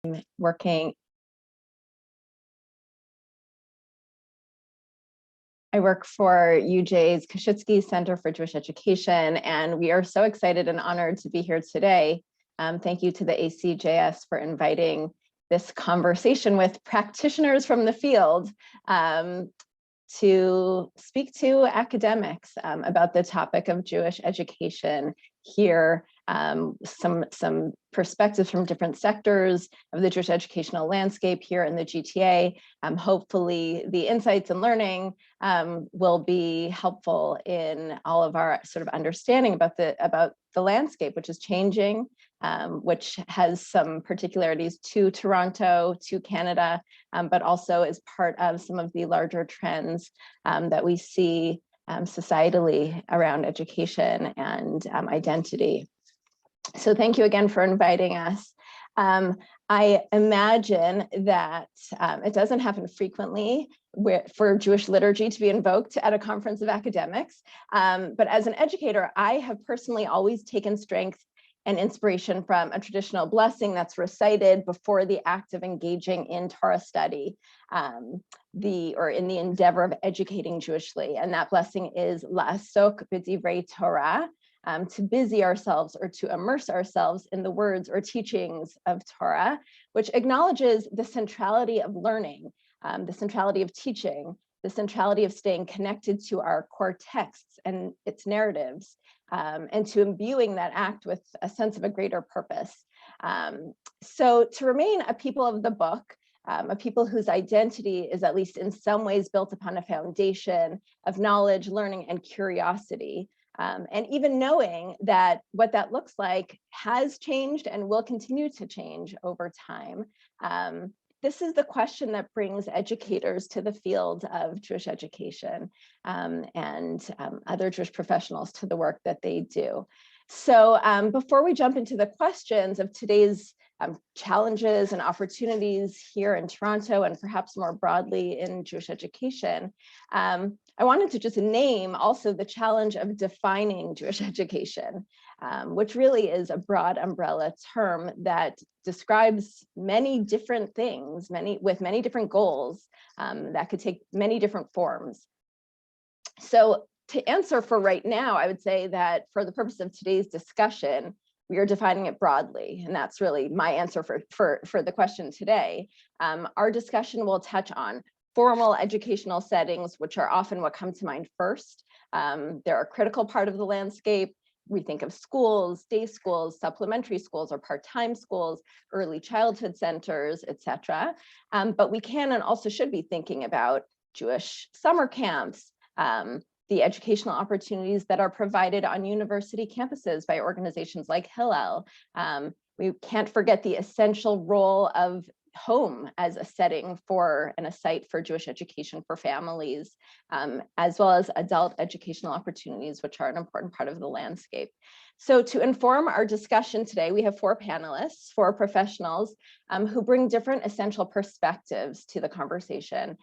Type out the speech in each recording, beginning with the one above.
I work for UJ's Kashitsky Center for Jewish Education, and we are so excited and honored to be here today. Thank you to the ACJS for inviting this conversation with practitioners from the field to speak to academics about the topic of Jewish education here. Some perspectives from different sectors of the Jewish educational landscape here in the GTA. Hopefully the insights and learning will be helpful in all of our sort of understanding about the landscape, which is changing, which has some particularities to Toronto, to Canada, but also is part of some of the larger trends that we see societally around education and identity. So thank you again for inviting us. I imagine that it doesn't happen frequently for Jewish liturgy to be invoked at a conference of academics, but as an educator, I have personally always taken strength and inspiration from a traditional blessing that's recited before the act of engaging in Torah study, or in the endeavor of educating Jewishly. And that blessing is la'asok b'divrei Torah, to busy ourselves or to immerse ourselves in the words or teachings of Torah, which acknowledges the centrality of learning, the centrality of teaching, the centrality of staying connected to our core texts and its narratives, and to imbuing that act with a sense of a greater purpose. So to remain a people of the book, a people whose identity is at least in some ways built upon a foundation of knowledge, learning, and curiosity, and even knowing that what that looks like has changed and will continue to change over time. This is the question that brings educators to the field of Jewish education and other Jewish professionals to the work that they do. So before we jump into the questions of today's challenges and opportunities here in Toronto and perhaps more broadly in Jewish education, I wanted to just name also the challenge of defining Jewish education, which really is a broad umbrella term that describes many different things, with many different goals that could take many different forms. So to answer for right now, I would say that for the purpose of today's discussion, we are defining it broadly, and that's really my answer for the question today. Our discussion will touch on formal educational settings, which are often what come to mind first. They're a critical part of the landscape. We think of schools, day schools, supplementary schools or part-time schools, early childhood centers, etc. But we can and also should be thinking about Jewish summer camps, the educational opportunities that are provided on university campuses by organizations like Hillel. We can't forget the essential role of home as a setting for and a site for Jewish education for families, as well as adult educational opportunities, which are an important part of the landscape. So to inform our discussion today, we have four panelists, four professionals who bring different essential perspectives to the conversation.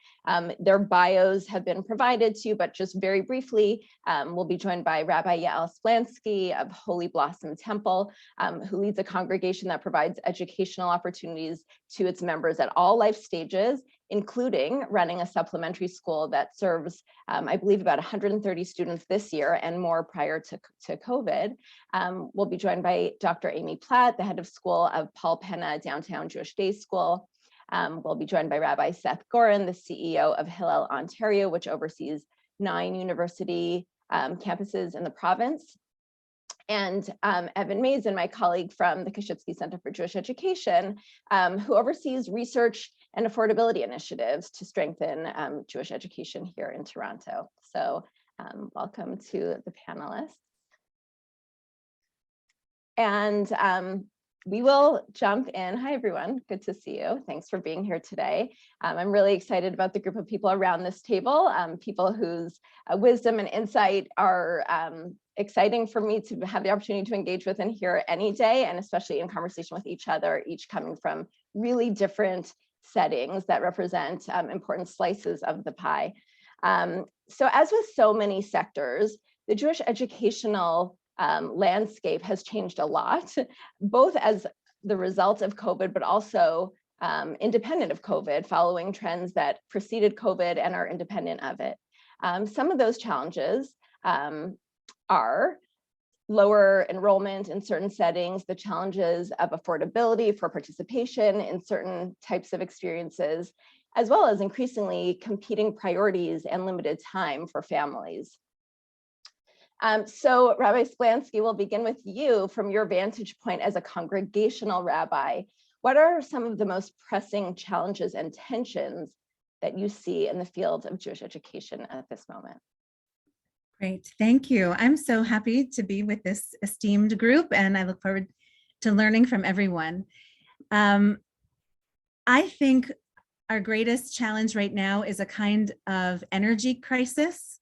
Their bios have been provided to you, but just very briefly, we'll be joined by Rabbi Yael Splansky of Holy Blossom Temple, who leads a congregation that provides educational opportunities to its members at all life stages, including running a supplementary school that serves, I believe, about 130 students this year and more prior to COVID. We'll be joined by Dr. Amy Platt, the head of school of Paul Penna Downtown Jewish Day School. We'll be joined by Rabbi Seth Gorin, the CEO of Hillel Ontario, which oversees 9 university campuses in the province. And Evan Mazin, my colleague from the Kashitsky Center for Jewish Education, who oversees research and affordability initiatives to strengthen Jewish education here in Toronto. So welcome to the panelists. And we will jump in. Hi, everyone. Good to see you. Thanks for being here today. I'm really excited about the group of people around this table, people whose wisdom and insight are exciting for me to have the opportunity to engage with and hear any day, and especially in conversation with each other, each coming from really different settings that represent important slices of the pie. So as with so many sectors, the Jewish educational landscape has changed a lot, both as the result of COVID, but also independent of COVID, following trends that preceded COVID and are independent of it. Some of those challenges are lower enrollment in certain settings, the challenges of affordability for participation in certain types of experiences, as well as increasingly competing priorities and limited time for families. So Rabbi Splansky, will begin with you from your vantage point as a congregational rabbi. What are some of the most pressing challenges and tensions that you see in the field of Jewish education at this moment? Great, thank you. I'm so happy to be with this esteemed group, and I look forward to learning from everyone. I think our greatest challenge right now is a kind of energy crisis.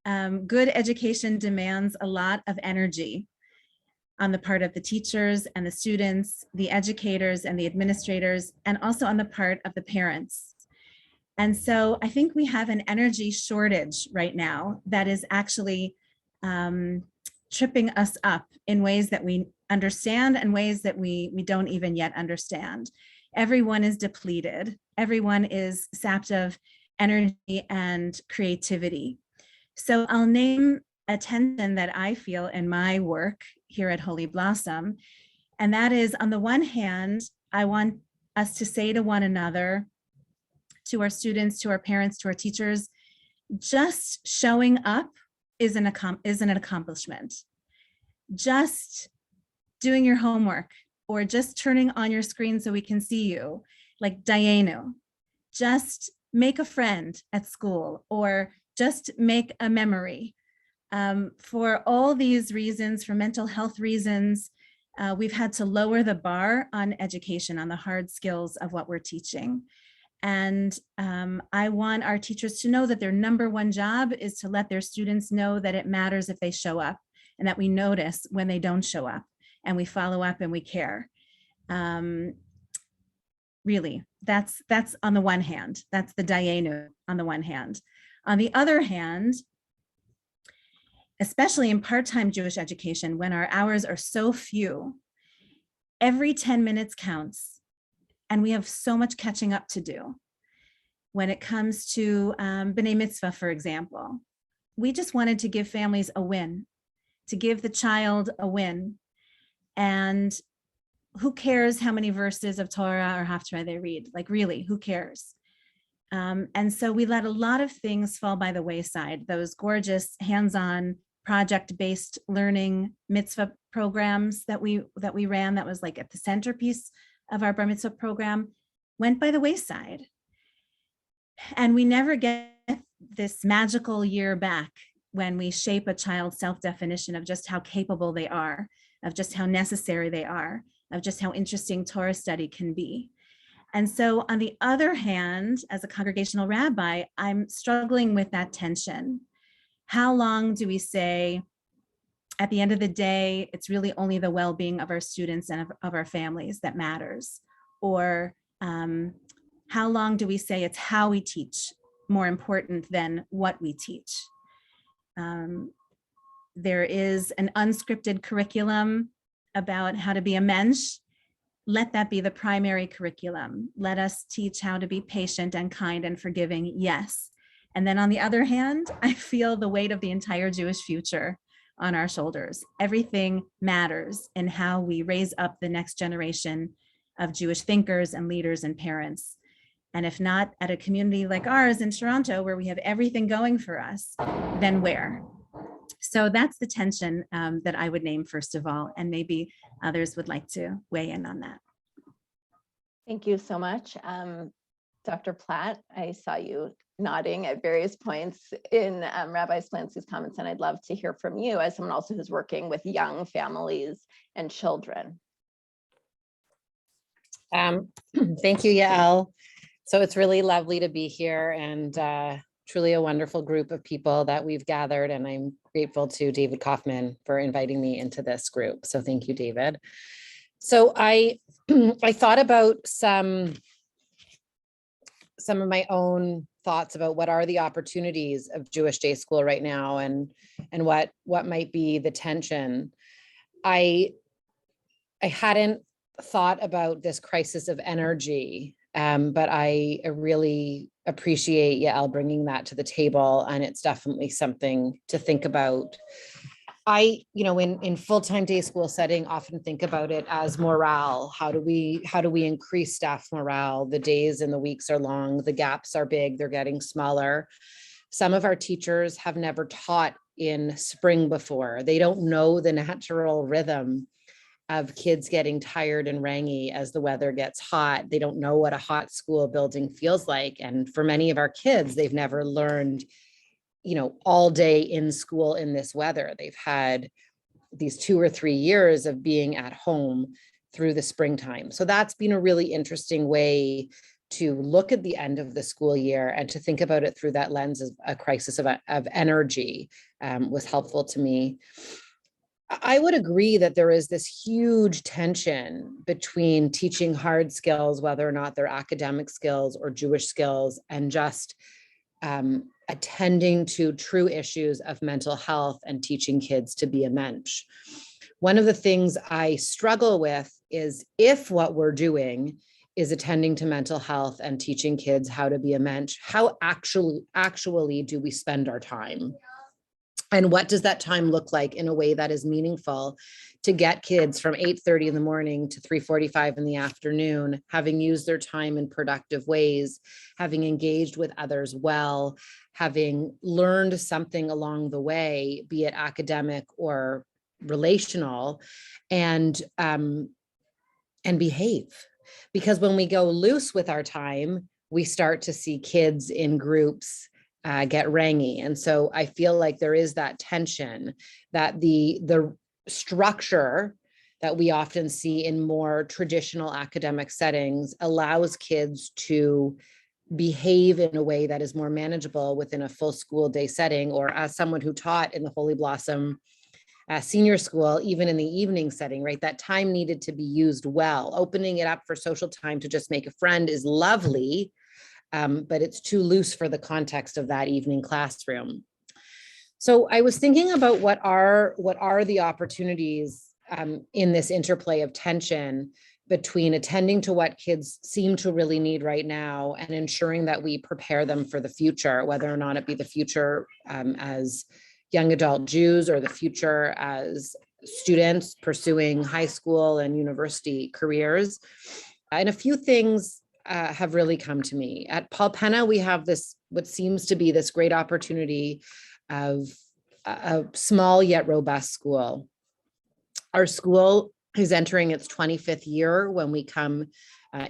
Good education demands a lot of energy on the part of the teachers and the students, the educators and the administrators, and also on the part of the parents. And so I think we have an energy shortage right now that is actually tripping us up in ways that we understand and ways that we don't even yet understand. Everyone is depleted. Everyone is sapped of energy and creativity. So I'll name a tension that I feel in my work here at Holy Blossom. And that is, on the one hand, I want us to say to one another, to our students, to our parents, to our teachers, just showing up is an accomplishment. Just doing your homework or just turning on your screen so we can see you, like Dayenu. Just make a friend at school or just make a memory. For all these reasons, for mental health reasons, we've had to lower the bar on education, on the hard skills of what we're teaching. And I want our teachers to know that their number one job is to let their students know that it matters if they show up and that we notice when they don't show up and we follow up and we care. Really, that's on the one hand, that's the Dayenu on the one hand. On the other hand, especially in part-time Jewish education, when our hours are so few, every 10 minutes counts. And we have so much catching up to do. When it comes to B'nai Mitzvah, for example, we just wanted to give families a win, to give the child a win. And who cares how many verses of Torah or Haftarah they read? Like, really, who cares? And so we let a lot of things fall by the wayside. Those gorgeous hands-on project-based learning mitzvah programs that we ran, that was like at the centerpiece of our bar mitzvah program, went by the wayside. And we never get this magical year back when we shape a child's self-definition of just how capable they are, of just how necessary they are, of just how interesting Torah study can be. And so on the other hand, as a congregational rabbi, I'm struggling with that tension. How long do we say, at the end of the day, it's really only the well-being of our students and of our families that matters? Or how long do we say it's how we teach more important than what we teach? There is an unscripted curriculum about how to be a mensch. Let that be the primary curriculum. Let us teach how to be patient and kind and forgiving, yes. And then on the other hand, I feel the weight of the entire Jewish future on our shoulders. Everything matters in how we raise up the next generation of Jewish thinkers and leaders and parents. And if not at a community like ours in Toronto, where we have everything going for us, then where? So that's the tension that I would name first of all, and maybe others would like to weigh in on that. Thank you so much. Dr. Platt, I saw you nodding at various points in Rabbi Splansky's comments, and I'd love to hear from you as someone also who's working with young families and children. Thank you, Yael. So it's really lovely to be here, and truly a wonderful group of people that we've gathered, and I'm grateful to David Kaufman for inviting me into this group. So thank you, David. So I thought about some of my own thoughts about what are the opportunities of Jewish day school right now, and what might be the tension. I hadn't thought about this crisis of energy, but I really appreciate Yael bringing that to the table, and it's definitely something to think about. I, in full-time day school setting, often think about it as morale. How do we increase staff morale? The days and the weeks are long, the gaps are big, they're getting smaller. Some of our teachers have never taught in spring before. They don't know the natural rhythm of kids getting tired and rangy as the weather gets hot. They don't know what a hot school building feels like. And for many of our kids, they've never learned, all day in school in this weather. They've had these 2 or 3 years of being at home through the springtime. So that's been a really interesting way to look at the end of the school year and to think about it through that lens of a crisis of energy, was helpful to me. I would agree that there is this huge tension between teaching hard skills, whether or not they're academic skills or Jewish skills, and just attending to true issues of mental health and teaching kids to be a mensch. One of the things I struggle with is, if what we're doing is attending to mental health and teaching kids how to be a mensch, how actually do we spend our time? And what does that time look like in a way that is meaningful to get kids from 8:30 in the morning to 3:45 in the afternoon, having used their time in productive ways, having engaged with others well, having learned something along the way, be it academic or relational, and behave. Because when we go loose with our time, we start to see kids in groups get rangy. And so I feel like there is that tension, that the structure that we often see in more traditional academic settings allows kids to behave in a way that is more manageable within a full school day setting, or as someone who taught in the Holy Blossom senior school, even in the evening setting, right? That time needed to be used well. Opening it up for social time to just make a friend is lovely, but it's too loose for the context of that evening classroom. So I was thinking about what are the opportunities in this interplay of tension between attending to what kids seem to really need right now and ensuring that we prepare them for the future, whether or not it be the future as young adult Jews or the future as students pursuing high school and university careers. And a few things have really come to me. At Paul Penna, we have this, what seems to be this great opportunity of a small yet robust school. Our school is entering its 25th year when we come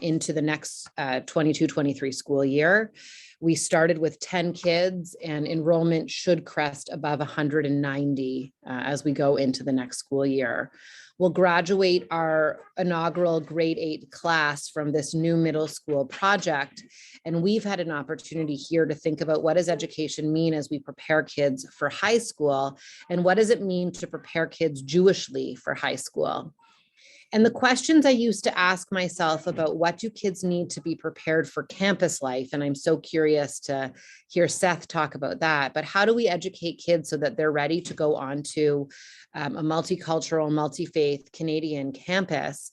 into the next 22-23 school year. We started with 10 kids, and enrollment should crest above 190 as we go into the next school year. We'll graduate our inaugural grade 8 class from this new middle school project. And we've had an opportunity here to think about, what does education mean as we prepare kids for high school? And what does it mean to prepare kids Jewishly for high school? And the questions I used to ask myself about what do kids need to be prepared for campus life, and I'm so curious to hear Seth talk about that, but how do we educate kids so that they're ready to go on to a multicultural, multi-faith Canadian campus?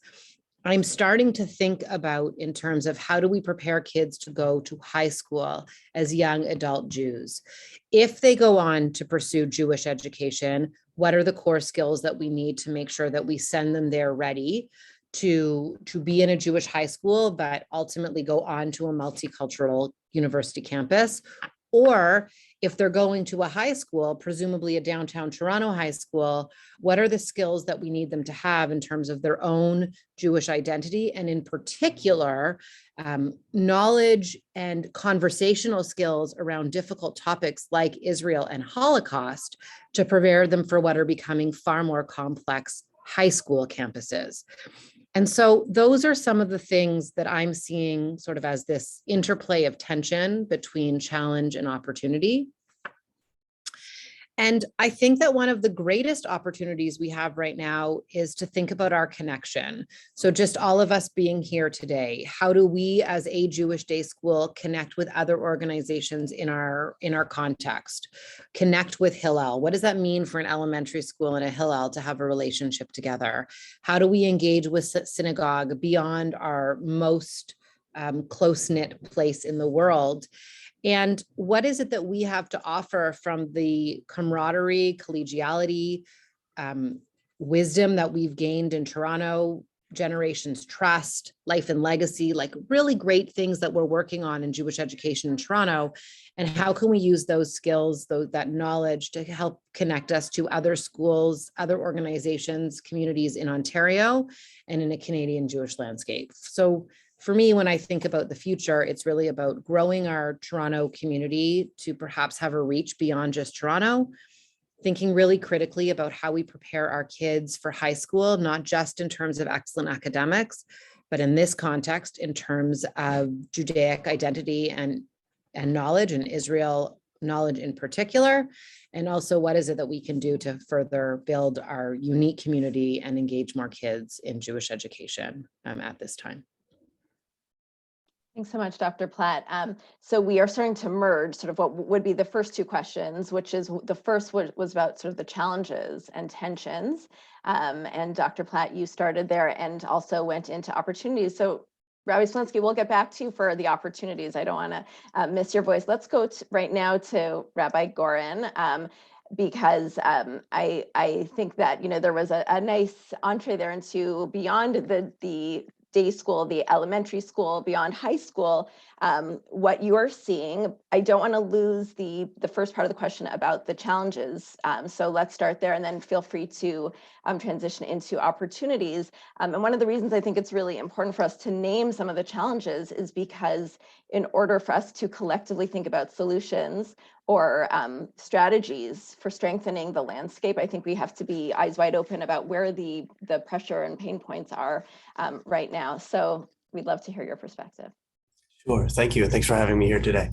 I'm starting to think about in terms of how do we prepare kids to go to high school as young adult Jews? If they go on to pursue Jewish education, what are the core skills that we need to make sure that we send them there ready to be in a Jewish high school, but ultimately go on to a multicultural university campus? Or if they're going to a high school, presumably a downtown Toronto high school, what are the skills that we need them to have in terms of their own Jewish identity? And in particular, knowledge and conversational skills around difficult topics like Israel and Holocaust to prepare them for what are becoming far more complex high school campuses. And so those are some of the things that I'm seeing sort of as this interplay of tension between challenge and opportunity. And I think that one of the greatest opportunities we have right now is to think about our connection. So just all of us being here today, how do we as a Jewish day school connect with other organizations in our context? Connect with Hillel. What does that mean for an elementary school and a Hillel to have a relationship together? How do we engage with synagogue beyond our most close-knit place in the world? And what is it that we have to offer from the camaraderie, collegiality, wisdom that we've gained in Toronto, generations trust, life and legacy, like really great things that we're working on in Jewish education in Toronto? And how can we use those skills, that knowledge to help connect us to other schools, other organizations, communities in Ontario and in a Canadian Jewish landscape? So for me, when I think about the future, it's really about growing our Toronto community to perhaps have a reach beyond just Toronto, thinking really critically about how we prepare our kids for high school, not just in terms of excellent academics, but in this context, in terms of Judaic identity and knowledge, and Israel knowledge in particular. And also, what is it that we can do to further build our unique community and engage more kids in Jewish education at this time? Thanks so much, Dr. Platt. So we are starting to merge sort of what would be the first two questions, which is the first was about sort of the challenges and tensions. And Dr. Platt, you started there and also went into opportunities. So Rabbi Splansky, we'll get back to you for the opportunities. I don't want to miss your voice. Let's go right now to Rabbi Gorin. Because I think that, there was a nice entree there into beyond the day school, the elementary school, beyond high school, what you are seeing. I don't want to lose the first part of the question about the challenges. So let's start there and then feel free to transition into opportunities. And one of the reasons I think it's really important for us to name some of the challenges is because in order for us to collectively think about solutions or strategies for strengthening the landscape, I think we have to be eyes wide open about where the pressure and pain points are right now. So we'd love to hear your perspective. Sure, thank you. Thanks for having me here today.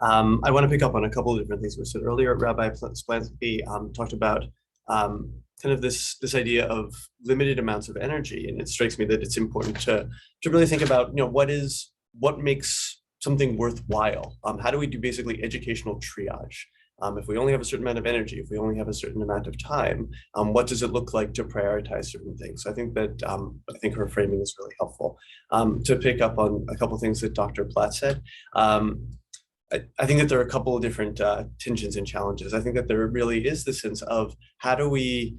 I want to pick up on a couple of different things we said earlier. Rabbi Splansky talked about kind of this idea of limited amounts of energy, and it strikes me that it's important to really think about what makes something worthwhile. How do we do basically educational triage? If we only have a certain amount of energy, if we only have a certain amount of time, what does it look like to prioritize certain things? So I think that I think her framing is really helpful. To pick up on a couple of things that Dr. Platt said, I think that there are a couple of different tensions and challenges. I think that there really is the sense of how do we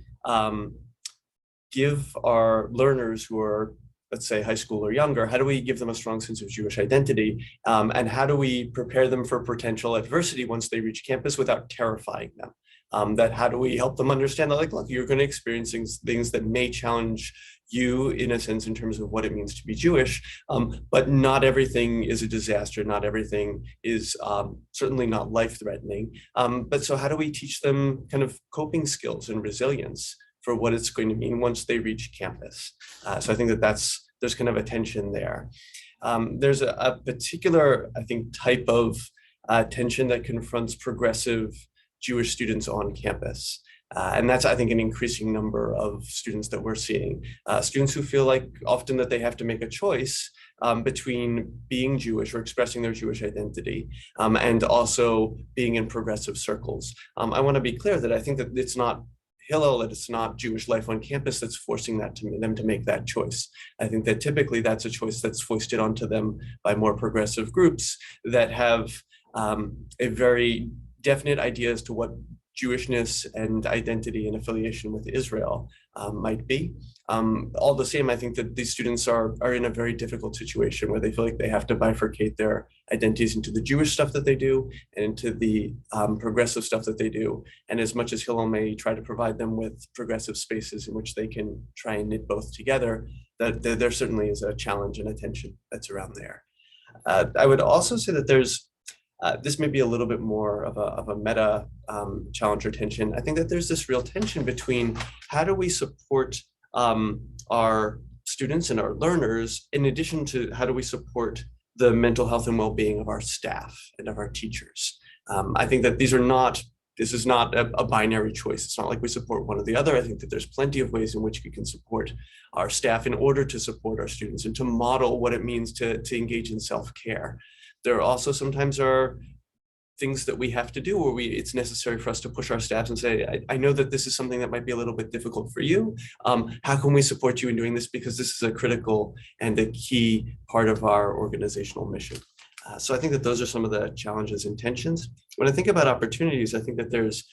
give our learners who are, let's say, high school or younger, how do we give them a strong sense of Jewish identity? And how do we prepare them for potential adversity once they reach campus without terrifying them? How do we help them understand that, like, look, you're going to experience things that may challenge you in a sense in terms of what it means to be Jewish, but not everything is a disaster. Not everything is certainly not life-threatening. But so how do we teach them kind of coping skills and resilience for what it's going to mean once they reach campus? So I think that there's kind of a tension there. There's a particular, I think, type of tension that confronts progressive Jewish students on campus. And that's, I think, an increasing number of students that we're seeing. Students who feel like often that they have to make a choice between being Jewish or expressing their Jewish identity and also being in progressive circles. I want to be clear that I think that it's not Hillel, that it's not Jewish life on campus that's forcing them to make that choice. I think that typically that's a choice that's foisted onto them by more progressive groups that have a very definite idea as to what Jewishness and identity and affiliation with Israel might be. All the same, I think that these students are in a very difficult situation where they feel like they have to bifurcate their identities into the Jewish stuff that they do and into the progressive stuff that they do. And as much as Hillel may try to provide them with progressive spaces in which they can try and knit both together, that there certainly is a challenge and a tension that's around there. I would also say that there's this may be a little bit more of a meta challenge or tension. I think that there's this real tension between how do we support our students and our learners, in addition to how do we support the mental health and well-being of our staff and of our teachers. I think that these are not this is not a binary choice. It's not like we support one or the other. I think that there's plenty of ways in which we can support our staff in order to support our students and to model what it means to engage in self-care. There also sometimes are things that we have to do where it's necessary for us to push our staffs and say, I know that this is something that might be a little bit difficult for you. How can we support you in doing this? Because this is a critical and a key part of our organizational mission. So I think that those are some of the challenges and tensions. When I think about opportunities, I think that there's,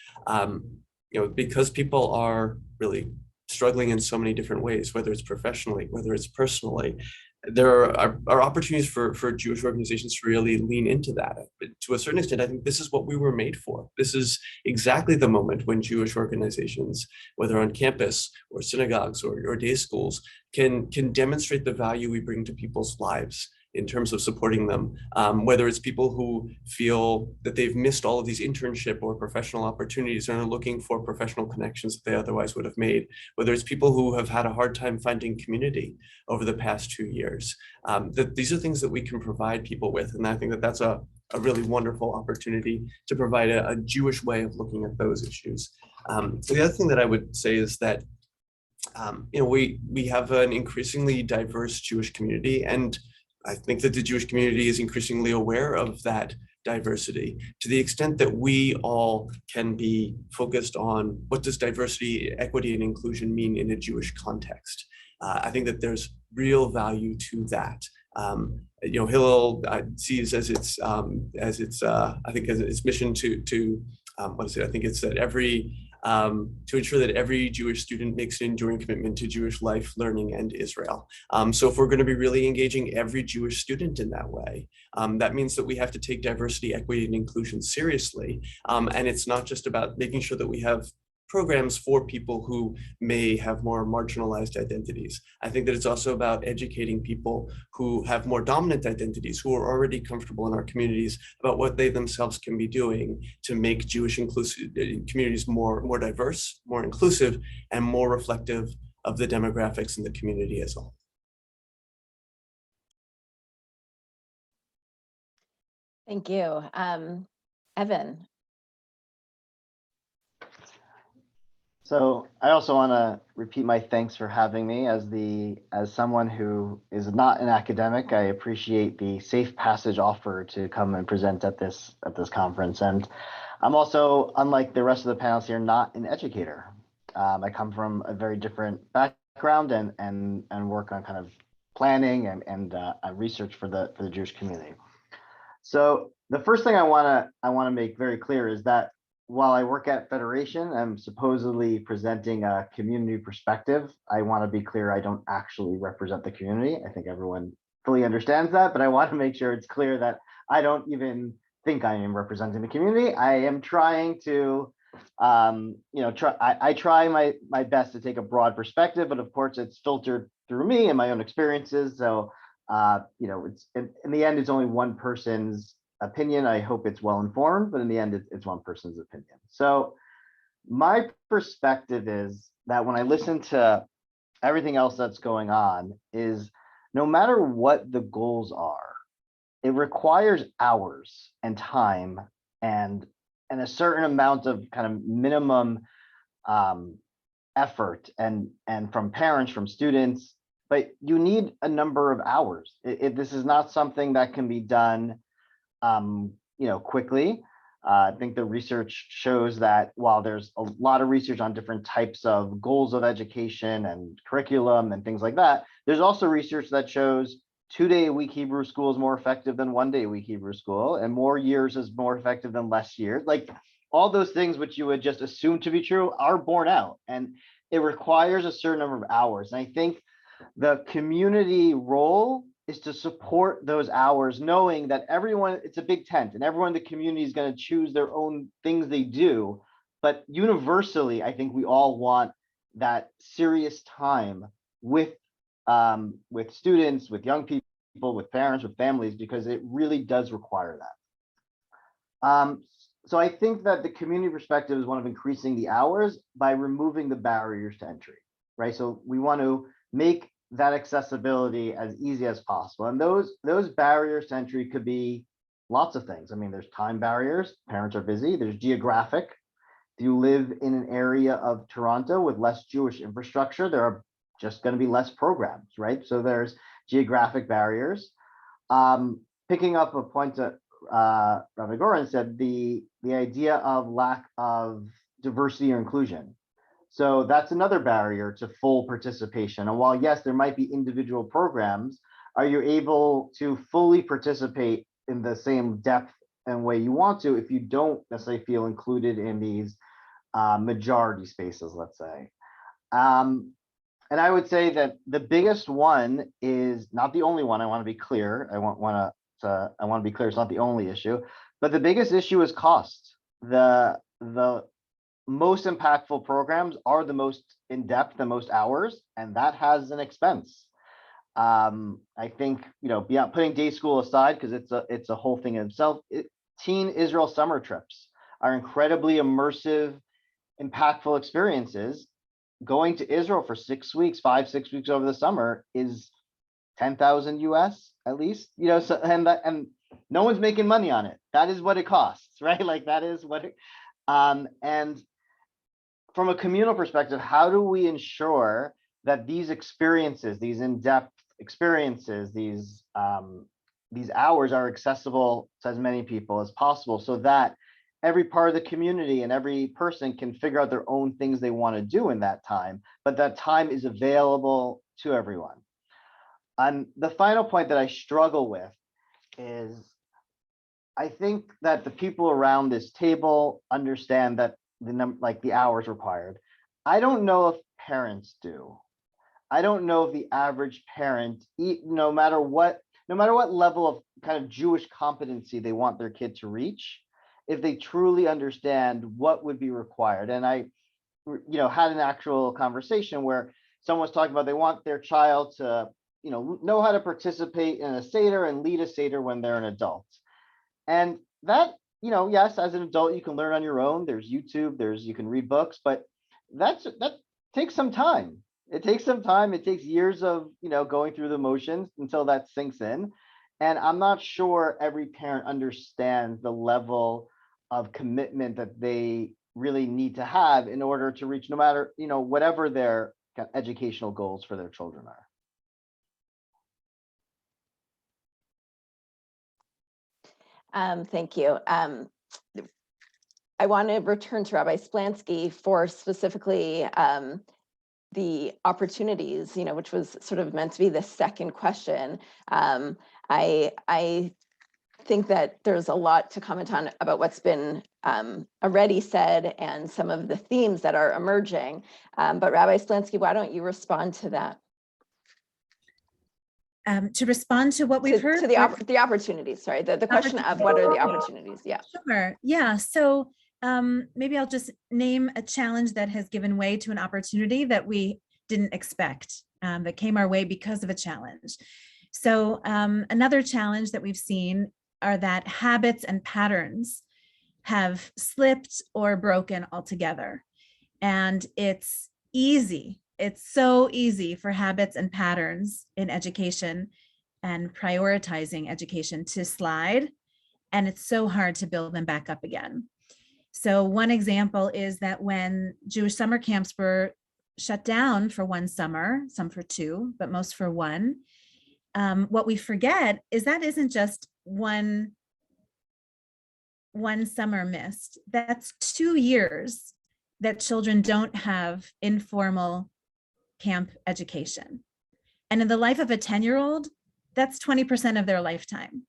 because people are really struggling in so many different ways, whether it's professionally, whether it's personally, there are opportunities for Jewish organizations to really lean into that. But to a certain extent, I think this is what we were made for. This is exactly the moment when Jewish organizations, whether on campus or synagogues or day schools, can demonstrate the value we bring to people's lives in terms of supporting them, whether it's people who feel that they've missed all of these internship or professional opportunities and are looking for professional connections that they otherwise would have made, whether it's people who have had a hard time finding community over the past 2 years. That these are things that we can provide people with. And I think that that's a really wonderful opportunity to provide a Jewish way of looking at those issues. So the other thing that I would say is that we have an increasingly diverse Jewish community, and I think that the Jewish community is increasingly aware of that diversity to the extent that we all can be focused on what does diversity, equity, and inclusion mean in a Jewish context. I think that there's real value to that. Hillel sees as its mission to what is it? I think it's that to ensure that every Jewish student makes an enduring commitment to Jewish life, learning, and Israel. So if we're going to be really engaging every Jewish student in that way, that means that we have to take diversity, equity, and inclusion seriously. And it's not just about making sure that we have programs for people who may have more marginalized identities. I think that it's also about educating people who have more dominant identities, who are already comfortable in our communities, about what they themselves can be doing to make Jewish communities more diverse, more inclusive, and more reflective of the demographics in the community as a whole. Thank you. Evan. So I also want to repeat my thanks for having me. As someone who is not an academic, I appreciate the safe passage offer to come and present at this conference. And I'm also, unlike the rest of the panelists here, not an educator. I come from a very different background and work on kind of planning and research for the Jewish community. So the first thing I want to make very clear is that while I work at Federation, I'm supposedly presenting a community perspective. I want to be clear, I don't actually represent the community. I think everyone fully understands that, but I want to make sure it's clear that I don't even think I am representing the community. I am trying to, I try my best to take a broad perspective, but of course it's filtered through me and my own experiences. So, it's in the end, it's only one person's opinion. I hope it's well informed, but in the end, it's one person's opinion. So my perspective is that when I listen to everything else that's going on, is no matter what the goals are, it requires hours and time and a certain amount of kind of minimum effort and from parents, from students, but you need a number of hours. This is not something that can be done quickly. I think the research shows that while there's a lot of research on different types of goals of education and curriculum and things like that, there's also research that shows 2-day-a-week Hebrew school is more effective than 1-day-a-week Hebrew school, and more years is more effective than less years. Like all those things which you would just assume to be true are borne out, and it requires a certain number of hours. And I think the community role is to support those hours, knowing that everyone, it's a big tent and everyone in the community is going to choose their own things they do. But universally, I think we all want that serious time with students, with young people, with parents, with families, because it really does require that. So I think that the community perspective is one of increasing the hours by removing the barriers to entry, right? So we want to make that accessibility as easy as possible. And those barriers to entry could be lots of things. I mean, there's time barriers, parents are busy, there's geographic, you live in an area of Toronto with less Jewish infrastructure, there are just going to be less programs, right? So there's geographic barriers. Picking up a point that Rabbi Goran said, the idea of lack of diversity or inclusion. So that's another barrier to full participation. And while yes, there might be individual programs, are you able to fully participate in the same depth and way you want to if you don't necessarily feel included in these majority spaces, let's say. And I would say that the biggest one is not the only one. I want to be clear. I want to be clear. It's not the only issue, but the biggest issue is cost. The most impactful programs are the most in depth, the most hours, and that has an expense. I think, beyond putting day school aside, because it's a whole thing in itself. Teen Israel summer trips are incredibly immersive, impactful experiences. Going to Israel for 6 weeks, 5-6 weeks over the summer is 10,000 US at least, so, and no one's making money on it. That is what it costs, right? Like that is what it, and from a communal perspective, how do we ensure that these experiences, these in-depth experiences, these hours are accessible to as many people as possible, so that every part of the community and every person can figure out their own things they want to do in that time, but that time is available to everyone. And the final point that I struggle with is, I think that the people around this table understand that the hours required. I don't know if parents do. I don't know if the average parent, no matter what level of kind of Jewish competency they want their kid to reach, if they truly understand what would be required. And I, had an actual conversation where someone was talking about they want their child to, know how to participate in a Seder and lead a Seder when they're an adult. And that, yes, as an adult, you can learn on your own. There's YouTube, you can read books, but that takes some time. It takes some time. It takes years of, going through the motions until that sinks in. And I'm not sure every parent understands the level of commitment that they really need to have in order to reach, no matter, whatever their educational goals for their children are. Thank you. I want to return to Rabbi Splansky for specifically the opportunities, which was sort of meant to be the second question. I think that there's a lot to comment on about what's been already said and some of the themes that are emerging. But Rabbi Splansky, why don't you respond to that? To respond to what we've heard? To the opportunities, sorry, the question of what are the opportunities, yeah. Sure, yeah, so maybe I'll just name a challenge that has given way to an opportunity that we didn't expect, that came our way because of a challenge. So another challenge that we've seen are that habits and patterns have slipped or broken altogether. And it's easy. It's so easy for habits and patterns in education and prioritizing education to slide. And it's so hard to build them back up again. So one example is that when Jewish summer camps were shut down for one summer, some for two, but most for one, what we forget is that isn't just one summer missed. That's 2 years that children don't have informal camp education. And in the life of a 10-year-old, that's 20% of their lifetime.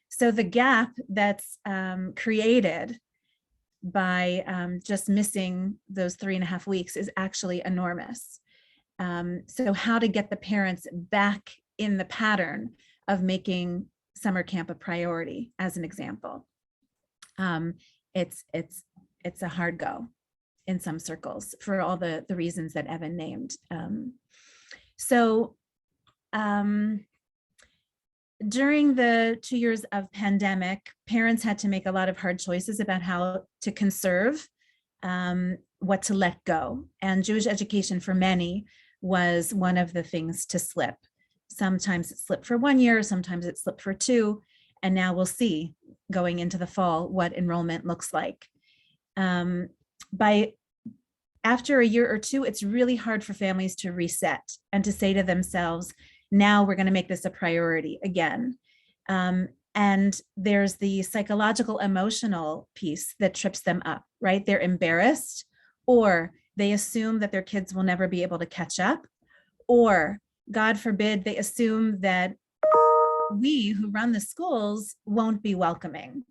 So the gap that's created by just missing those 3.5 weeks is actually enormous. So how to get the parents back in the pattern of making summer camp a priority, as an example. It's a hard go in some circles for all the reasons that Evan named. During the 2 years of pandemic, parents had to make a lot of hard choices about how to conserve, what to let go. And Jewish education for many was one of the things to slip. Sometimes it slipped for 1 year, sometimes it slipped for 2. And now we'll see going into the fall what enrollment looks like. after a year or two, it's really hard for families to reset and to say to themselves, now we're going to make this a priority again. And there's the psychological, emotional piece that trips them up, right? They're embarrassed, or they assume that their kids will never be able to catch up, or God forbid, they assume that we who run the schools won't be welcoming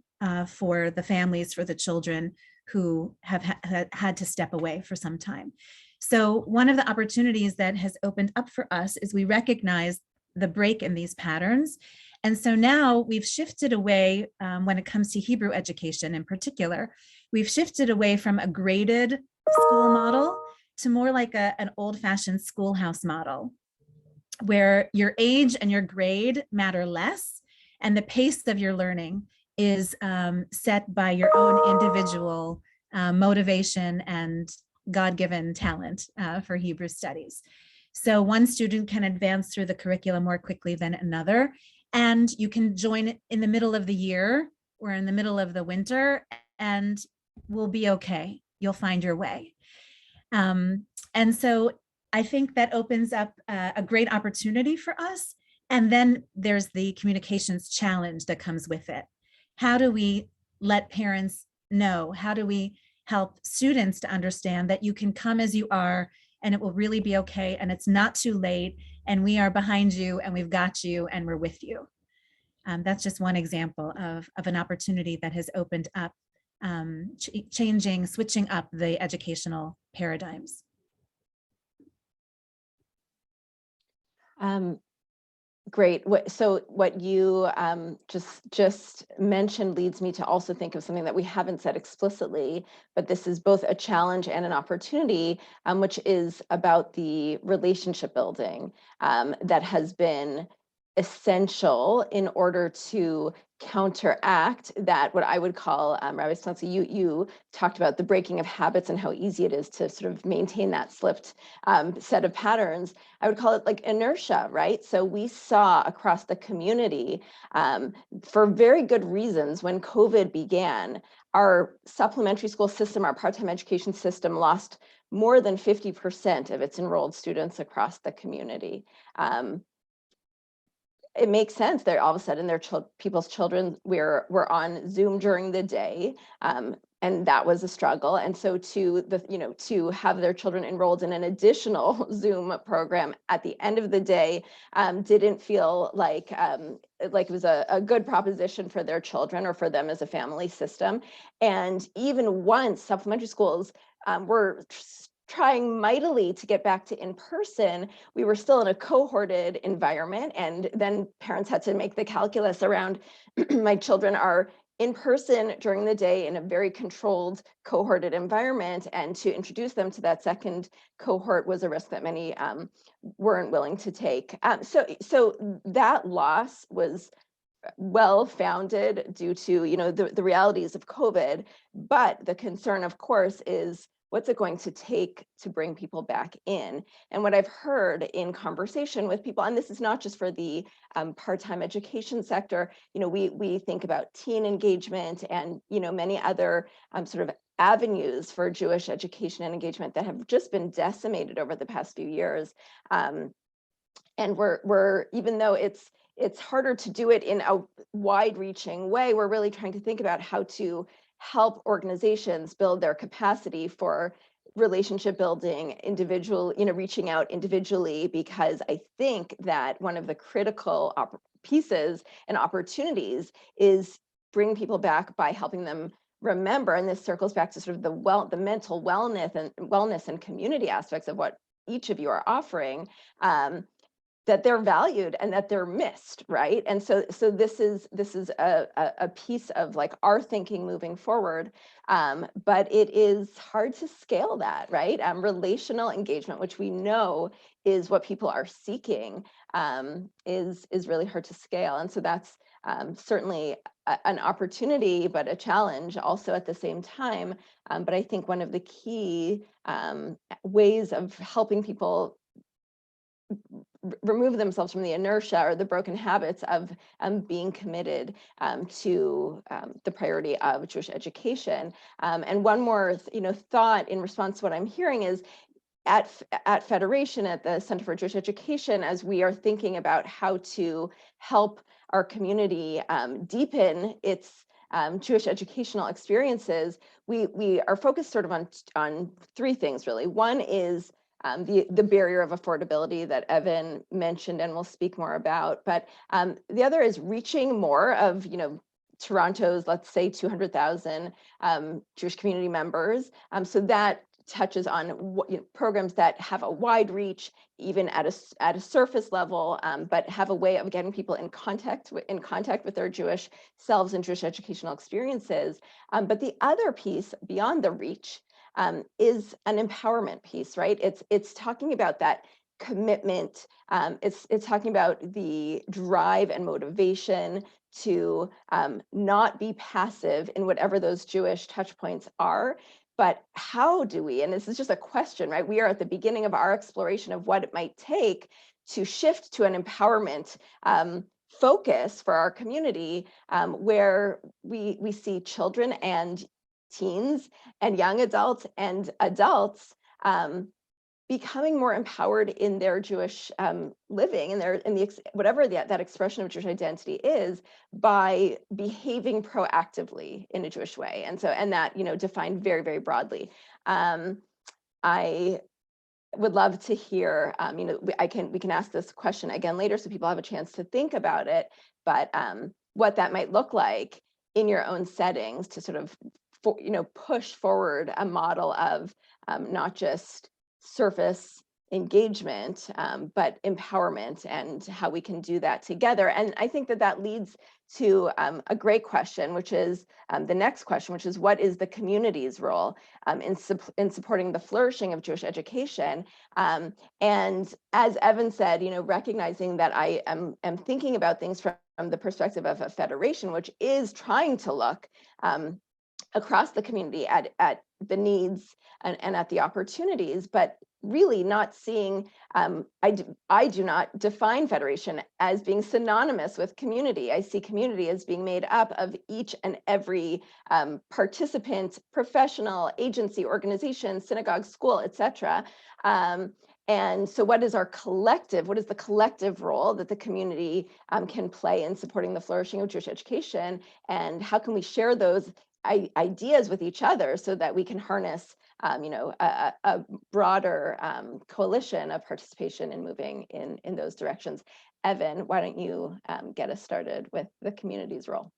for the families, for the children who have had to step away for some time. So one of the opportunities that has opened up for us is we recognize the break in these patterns. And so now we've shifted away when it comes to Hebrew education in particular, we've shifted away from a graded school model to more like an old-fashioned schoolhouse model, where your age and your grade matter less, and the pace of your learning is set by your own individual motivation and God-given talent for Hebrew studies. So one student can advance through the curriculum more quickly than another, and you can join in the middle of the year or in the middle of the winter, and we'll be okay. You'll find your way. And so I think that opens up a great opportunity for us. And then there's the communications challenge that comes with it. How do we let parents know? How do we help students to understand that you can come as you are and it will really be okay, and it's not too late, and we are behind you, and we've got you, and we're with you. That's just one example of an opportunity that has opened up, switching up the educational paradigms. Great. So what you just mentioned leads me to also think of something that we haven't said explicitly, but this is both a challenge and an opportunity, which is about the relationship building that has been essential in order to counteract that, what I would call, Rabbi Splansky, you talked about the breaking of habits and how easy it is to sort of maintain that slipped set of patterns. I would call it like inertia, right? So we saw across the community, for very good reasons, when COVID began, our supplementary school system, our part-time education system lost more than 50% of its enrolled students across the community. It makes sense. They're all of a sudden people's children were on Zoom during the day, and that was a struggle. And so to have their children enrolled in an additional Zoom program at the end of the day didn't feel like it was a good proposition for their children or for them as a family system. And even once supplementary schools were trying mightily to get back to in-person, we were still in a cohorted environment. And then parents had to make the calculus around, my children are in person during the day in a very controlled cohorted environment, and to introduce them to that second cohort was a risk that many weren't willing to take. So that loss was well-founded due to the realities of COVID, but the concern, of course, is what's it going to take to bring people back in? And what I've heard in conversation with people, and this is not just for the part-time education sector, we think about teen engagement and many other sort of avenues for Jewish education and engagement that have just been decimated over the past few years. And we're even though it's harder to do it in a wide-reaching way, we're really trying to think about how to help organizations build their capacity for relationship building, reaching out individually, because I think that one of the critical pieces and opportunities is bring people back by helping them remember, and this circles back to sort of the mental wellness and community aspects of what each of you are offering, that they're valued and that they're missed, right? And so this is a piece of like our thinking moving forward, but it is hard to scale that, right? Relational engagement, which we know is what people are seeking, is really hard to scale. And so that's certainly an opportunity, but a challenge also at the same time. But I think one of the key ways of helping people remove themselves from the inertia or the broken habits of being committed to the priority of Jewish education. And one more, thought in response to what I'm hearing is, at Federation, at the Center for Jewish Education, as we are thinking about how to help our community deepen its Jewish educational experiences, we are focused sort of on three things, really. One is the barrier of affordability that Evan mentioned and we'll speak more about. But the other is reaching more of, Toronto's, let's say, 200,000 Jewish community members. So that touches on programs that have a wide reach, even at a surface level, but have a way of getting people in contact with their Jewish selves and Jewish educational experiences. But the other piece beyond the reach is an empowerment piece, right? It's talking about that commitment. It's talking about the drive and motivation to not be passive in whatever those Jewish touch points are. But how do we, and this is just a question, right? We are at the beginning of our exploration of what it might take to shift to an empowerment focus for our community, where we see children and teens and young adults and adults becoming more empowered in their Jewish living, in whatever that expression of Jewish identity is, by behaving proactively in a Jewish way, and that defined very, very broadly. I would love to hear. We can ask this question again later, so people have a chance to think about it. But what that might look like in your own settings to sort of push forward a model of not just surface engagement, but empowerment, and how we can do that together. And I think that leads to a great question, which is the next question, which is, what is the community's role in supporting the flourishing of Jewish education? And as Evan said, recognizing that I am thinking about things from the perspective of a federation, which is trying to look across the community at the needs and at the opportunities, but really not seeing, I do not define federation as being synonymous with community. I see community as being made up of each and every participant, professional, agency, organization, synagogue, school, etc. And so what is the collective role that the community can play in supporting the flourishing of Jewish education? And how can we share those ideas with each other so that we can harness a broader coalition of participation in moving in those directions? Evan, why don't you get us started with the community's role?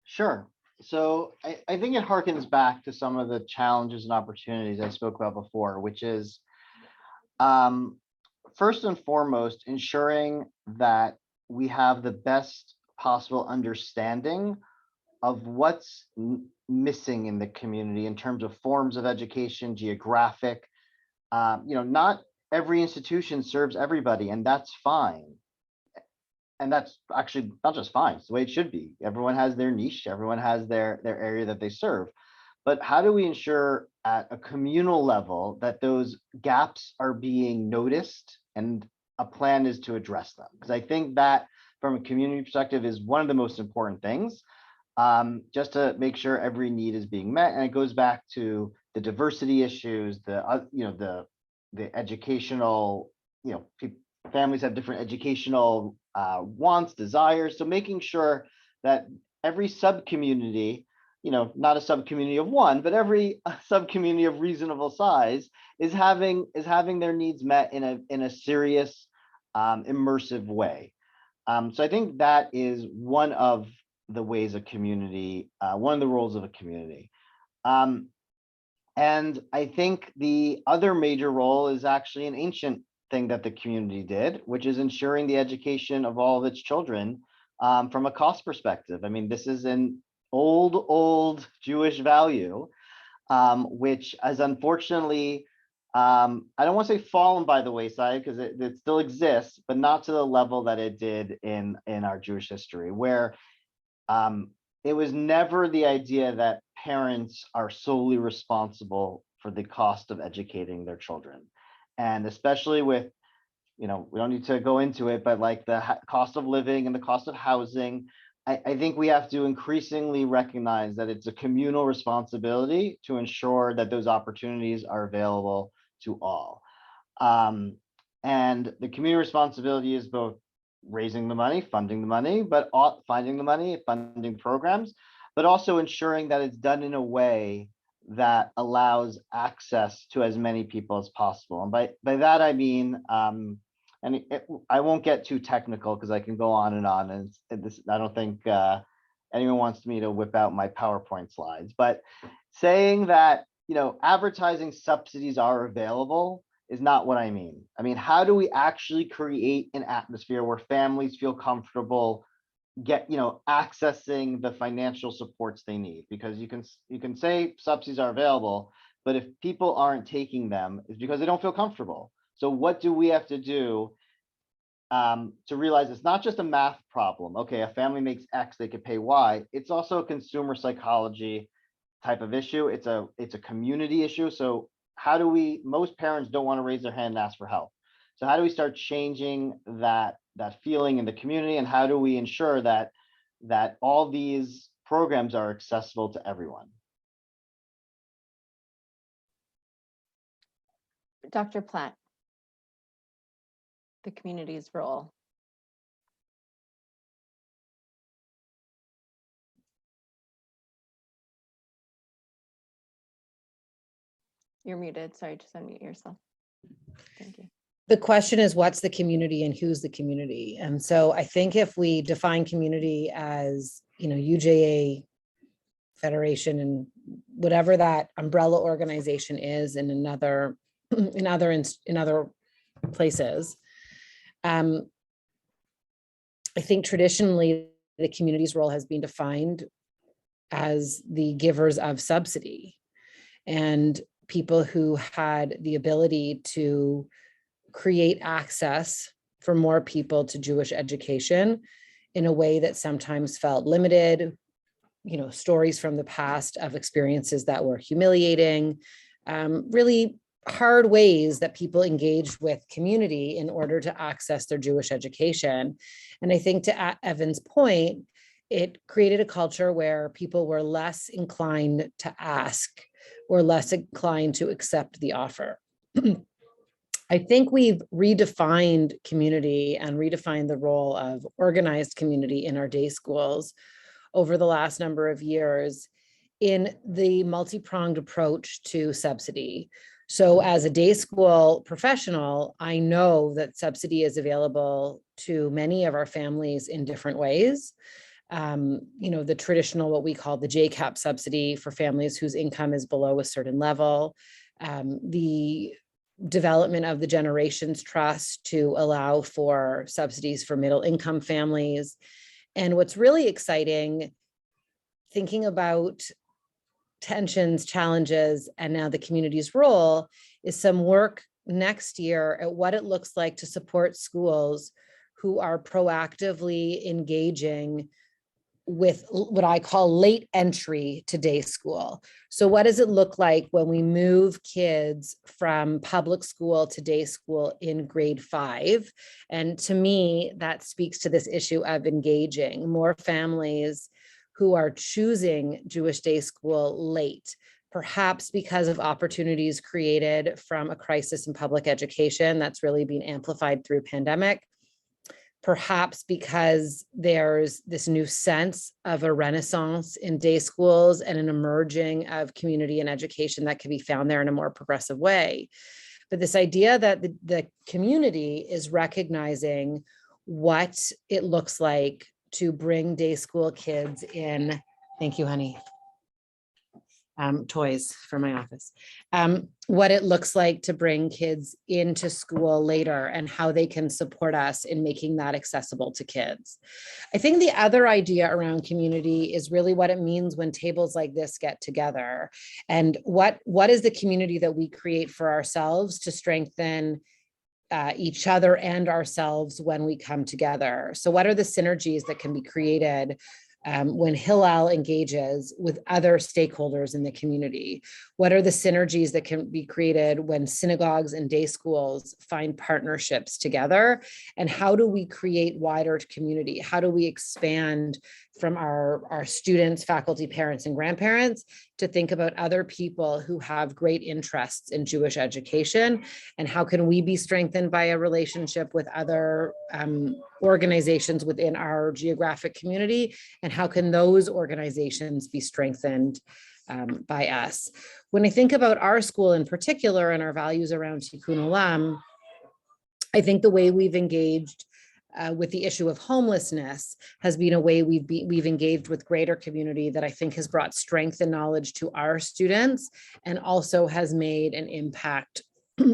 Sure. So I think it harkens back to some of the challenges and opportunities I spoke about before, which is first and foremost, ensuring that we have the best possible understanding of what's missing in the community in terms of forms of education, geographic. Not every institution serves everybody, and that's fine. And that's actually not just fine, it's the way it should be. Everyone has their niche, everyone has their area that they serve. But how do we ensure at a communal level that those gaps are being noticed and a plan is to address them? Because I think that from a community perspective is one of the most important things, just to make sure every need is being met. And it goes back to the diversity issues, the educational, families have different educational wants, desires. So making sure that every sub-community, not a sub-community of one, but every sub-community of reasonable size is having their needs met in a serious, immersive way. So I think that is one of the ways a community, one of the roles of a community. And I think the other major role is actually an ancient thing that the community did, which is ensuring the education of all of its children from a cost perspective. I mean, this is an old Jewish value, which has unfortunately, I don't want to say fallen by the wayside, because it still exists, but not to the level that it did in our Jewish history, where it was never the idea that parents are solely responsible for the cost of educating their children. And especially with we don't need to go into it, but like the cost of living and the cost of housing, I think we have to increasingly recognize that it's a communal responsibility to ensure that those opportunities are available to all. And the community responsibility is both raising the money, funding the money, but finding the money, funding programs, but also ensuring that it's done in a way that allows access to as many people as possible. And by that, I mean, I won't get too technical because I can go on, and I don't think anyone wants me to whip out my PowerPoint slides, but saying that, advertising subsidies are available is not what I mean. I mean, how do we actually create an atmosphere where families feel comfortable accessing the financial supports they need? Because you can say subsidies are available, but if people aren't taking them, it's because they don't feel comfortable. So what do we have to do to realize it's not just a math problem? Okay, a family makes X, they could pay Y. It's also a consumer psychology type of issue. It's a community issue. So how do most parents don't want to raise their hand and ask for help. So how do we start changing that feeling in the community, and how do we ensure that all these programs are accessible to everyone? Dr. Platt, the community's role. You're muted. Sorry, just unmute yourself. Thank you. The question is, what's the community and who's the community? And so I think if we define community as, UJA Federation and whatever that umbrella organization is in other places, I think traditionally the community's role has been defined as the givers of subsidy and people who had the ability to create access for more people to Jewish education in a way that sometimes felt limited, stories from the past of experiences that were humiliating, really hard ways that people engaged with community in order to access their Jewish education. And I think to Evan's point, it created a culture where people were less inclined to ask or less inclined to accept the offer. I think we've redefined community and redefined the role of organized community in our day schools over the last number of years in the multi-pronged approach to subsidy. So as a day school professional, I know that subsidy is available to many of our families in different ways. The traditional, what we call the JCAP subsidy for families whose income is below a certain level, the development of the Generations Trust to allow for subsidies for middle income families. And what's really exciting, thinking about tensions, challenges, and now the community's role, is some work next year at what it looks like to support schools who are proactively engaging with what I call late entry to day school. So what does it look like when we move kids from public school to day school in grade 5? And to me, that speaks to this issue of engaging more families who are choosing Jewish day school late, perhaps because of opportunities created from a crisis in public education that's really been amplified through pandemic. Perhaps because there's this new sense of a renaissance in day schools and an emerging of community and education that can be found there in a more progressive way. But this idea that the community is recognizing what it looks like to bring day school kids in. Thank you, honey. Toys for my office. What it looks like to bring kids into school later and how they can support us in making that accessible to kids. I think the other idea around community is really what it means when tables like this get together, and what is the community that we create for ourselves to strengthen each other and ourselves when we come together. So what are the synergies that can be created when Hillel engages with other stakeholders in the community? What are the synergies that can be created when synagogues and day schools find partnerships together? And how do we create wider community? How do we expand from our students, faculty, parents, and grandparents to think about other people who have great interests in Jewish education? And how can we be strengthened by a relationship with other organizations within our geographic community? And how can those organizations be strengthened by us? When I think about our school in particular and our values around Tikkun Olam, I think the way we've engaged with the issue of homelessness has been a way we've engaged with greater community that I think has brought strength and knowledge to our students and also has made an impact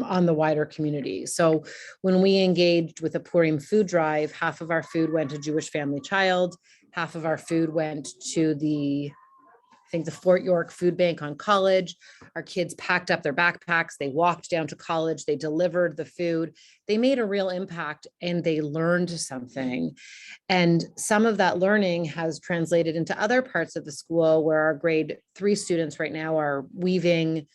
on the wider community. So when we engaged with a Purim food drive, half of our food went to Jewish Family Child, half of our food went to the Fort York Food Bank on College. Our kids packed up their backpacks, they walked down to college, they delivered the food. They made a real impact and they learned something. And some of that learning has translated into other parts of the school where our grade 3 students right now are weaving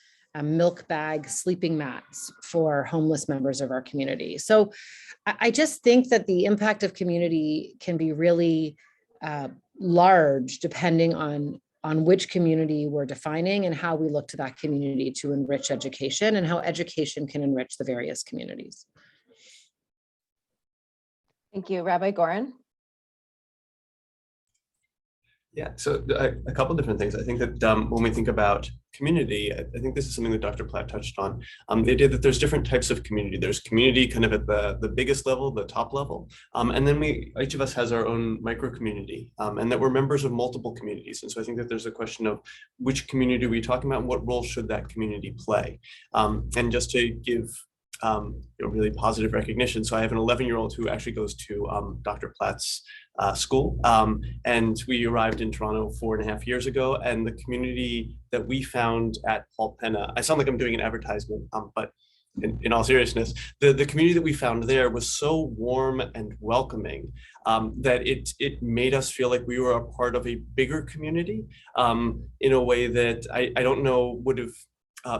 milk bag sleeping mats for homeless members of our community. So I just think that the impact of community can be really large depending on which community we're defining and how we look to that community to enrich education and how education can enrich the various communities. Thank you. Rabbi Goren. Yeah, so a couple of different things. I think that when we think about community, I think this is something that Dr. Platt touched on. The idea that there's different types of community. There's community kind of at the biggest level, the top level. And then each of us has our own micro community and that we're members of multiple communities. And so I think that there's a question of which community are we talking about and what role should that community play? And just to give really positive recognition. So I have an 11-year-old who actually goes to Dr. Platt's school. And we arrived in Toronto 4.5 years ago. And the community that we found at Paul Penna, I sound like I'm doing an advertisement, but in all seriousness, the community that we found there was so warm and welcoming that it made us feel like we were a part of a bigger community in a way that I don't know would have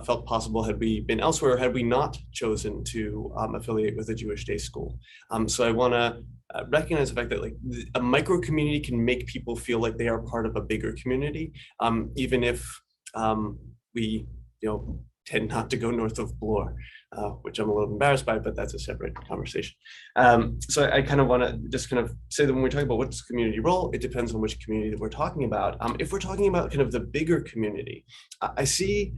felt possible had we been elsewhere, or had we not chosen to affiliate with a Jewish day school. So I want to recognize the fact that a micro community can make people feel like they are part of a bigger community, even if we tend not to go north of Bloor, which I'm a little embarrassed by, but that's a separate conversation. So I kind of want to just kind of say that when we're talking about what's community role, it depends on which community that we're talking about. If we're talking about kind of the bigger community, I see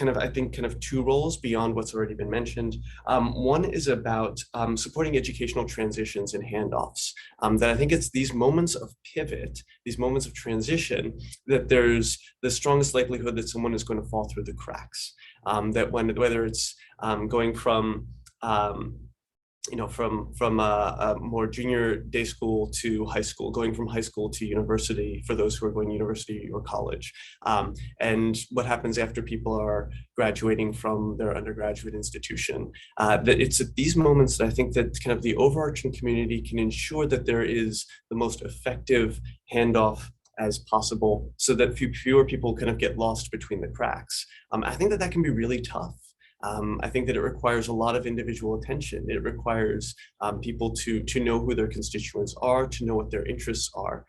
I think two roles beyond what's already been mentioned. One is about supporting educational transitions and handoffs. That I think it's these moments of pivot, these moments of transition, that there's the strongest likelihood that someone is going to fall through the cracks. That whether it's going from from a more junior day school to high school, going from high school to university for those who are going to university or college, and what happens after people are graduating from their undergraduate institution. That it's at these moments that I think that kind of the overarching community can ensure that there is the most effective handoff as possible, so that fewer people kind of get lost between the cracks. I think that can be really tough. I think that it requires a lot of individual attention. It requires people to know who their constituents are, to know what their interests are.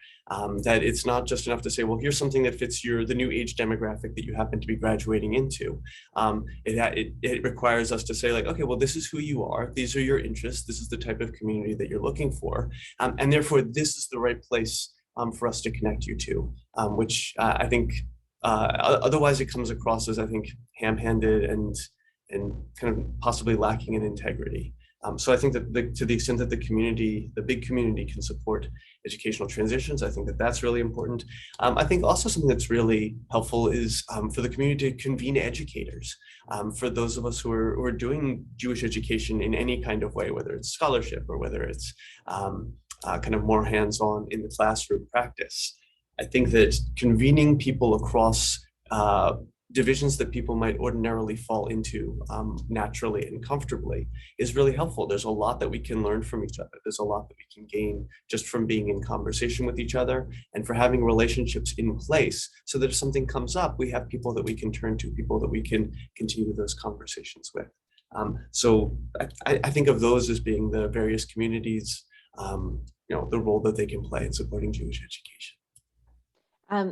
That it's not just enough to say, well, here's something that fits the new age demographic that you happen to be graduating into. It requires us to say okay, well, this is who you are. These are your interests. This is the type of community that you're looking for. And therefore, this is the right place for us to connect you to, which I think otherwise it comes across as, I think, ham-handed and kind of possibly lacking in integrity. So I think that to the extent that the big community can support educational transitions, I think that that's really important. I think also something that's really helpful is for the community to convene educators. For those of us who are doing Jewish education in any kind of way, whether it's scholarship or whether it's kind of more hands-on in the classroom practice. I think that convening people across divisions that people might ordinarily fall into naturally and comfortably is really helpful. There's a lot that we can learn from each other. There's a lot that we can gain just from being in conversation with each other and for having relationships in place so that if something comes up, we have people that we can turn to, people that we can continue those conversations with. So I think of those as being the various communities, the role that they can play in supporting Jewish education.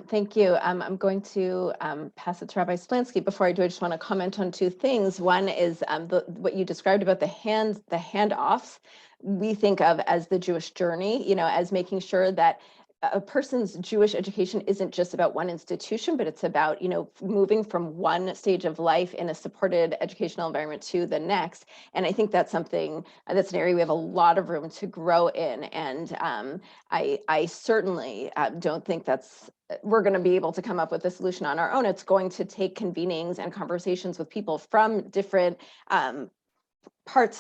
Thank you. I'm going to pass it to Rabbi Splansky. Before I do, I just want to comment on two things. One is what you described about the handoffs. We think of as the Jewish journey, as making sure that a person's Jewish education isn't just about one institution, but it's about, moving from one stage of life in a supported educational environment to the next. And I think that's something, that's an area we have a lot of room to grow in. And I certainly don't think we're going to be able to come up with a solution on our own. It's going to take convenings and conversations with people from different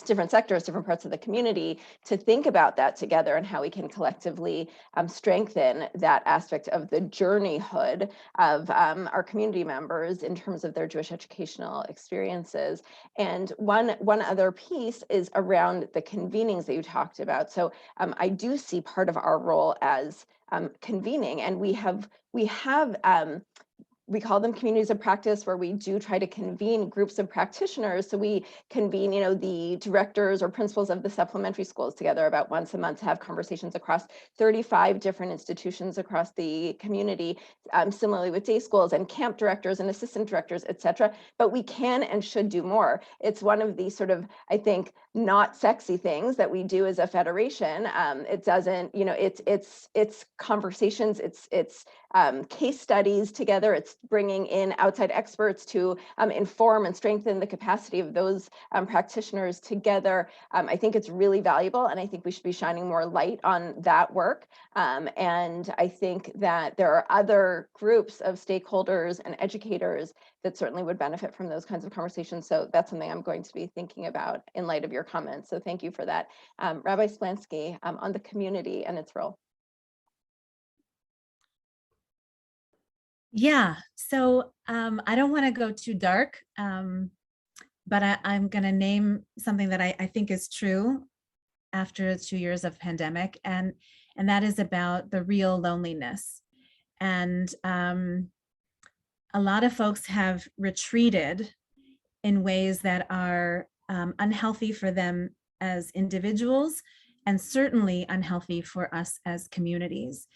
different sectors, different parts of the community to think about that together and how we can collectively strengthen that aspect of the journeyhood of our community members in terms of their Jewish educational experiences. And one other piece is around the convenings that you talked about. So I do see part of our role as convening, and we call them communities of practice, where we do try to convene groups of practitioners. So we convene, the directors or principals of the supplementary schools together about once a month to have conversations across 35 different institutions across the community, similarly with day schools and camp directors and assistant directors, et cetera. But we can and should do more. It's one of the sort of, I think, not sexy things that we do as a federation. It doesn't, it's conversations, it's case studies together. It's bringing in outside experts to inform and strengthen the capacity of those practitioners together. I think it's really valuable, and I think we should be shining more light on that work. And I think that there are other groups of stakeholders and educators that certainly would benefit from those kinds of conversations. So that's something I'm going to be thinking about in light of your comments. So thank you for that. Rabbi Splansky, on the community and its role. Yeah, so I don't want to go too dark, but I'm going to name something that I think is true after 2 years of pandemic, and that is about the real loneliness. And a lot of folks have retreated in ways that are unhealthy for them as individuals, and certainly unhealthy for us as communities.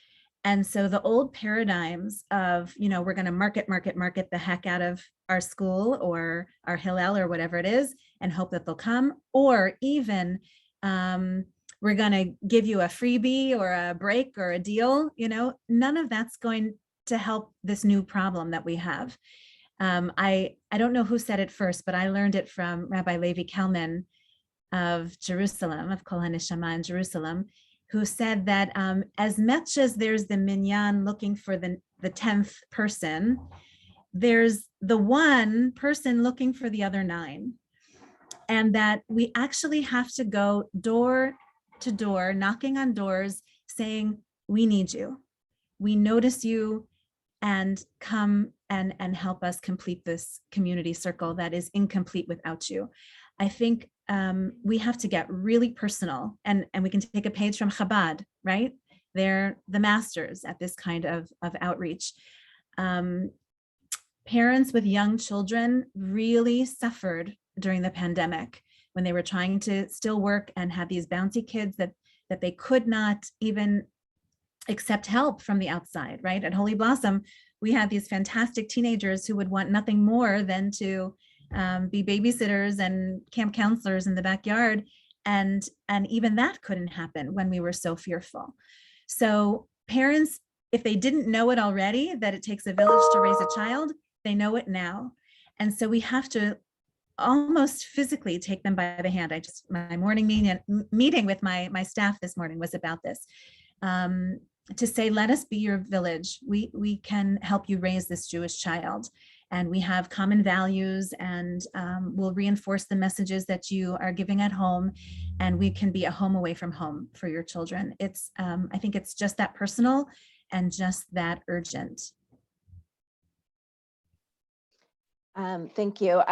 And so the old paradigms of, we're going to market the heck out of our school or our Hillel or whatever it is, and hope that they'll come, or even we're going to give you a freebie or a break or a deal, none of that's going to help this new problem that we have. I don't know who said it first, but I learned it from Rabbi Levi Kalman of Jerusalem, of Kol HaNeshama in Jerusalem, who said that as much as there's the minyan looking for the 10th person, there's the one person looking for the other 9. And that we actually have to go door to door, knocking on doors, saying, we need you. We notice you, and come and help us complete this community circle that is incomplete without you. I think we have to get really personal, and we can take a page from Chabad, right? They're the masters at this kind of outreach. Parents with young children really suffered during the pandemic when they were trying to still work and had these bouncy kids that they could not even accept help from the outside, right? At Holy Blossom, we had these fantastic teenagers who would want nothing more than to be babysitters and camp counselors in the backyard. And even that couldn't happen when we were so fearful. So parents, if they didn't know it already, that it takes a village to raise a child, they know it now. And so we have to almost physically take them by the hand. My morning meeting with my staff this morning was about this. To say, let us be your village. We can help you raise this Jewish child. And we have common values, and we'll reinforce the messages that you are giving at home, and we can be a home away from home for your children. I think it's just that personal and just that urgent. Thank you.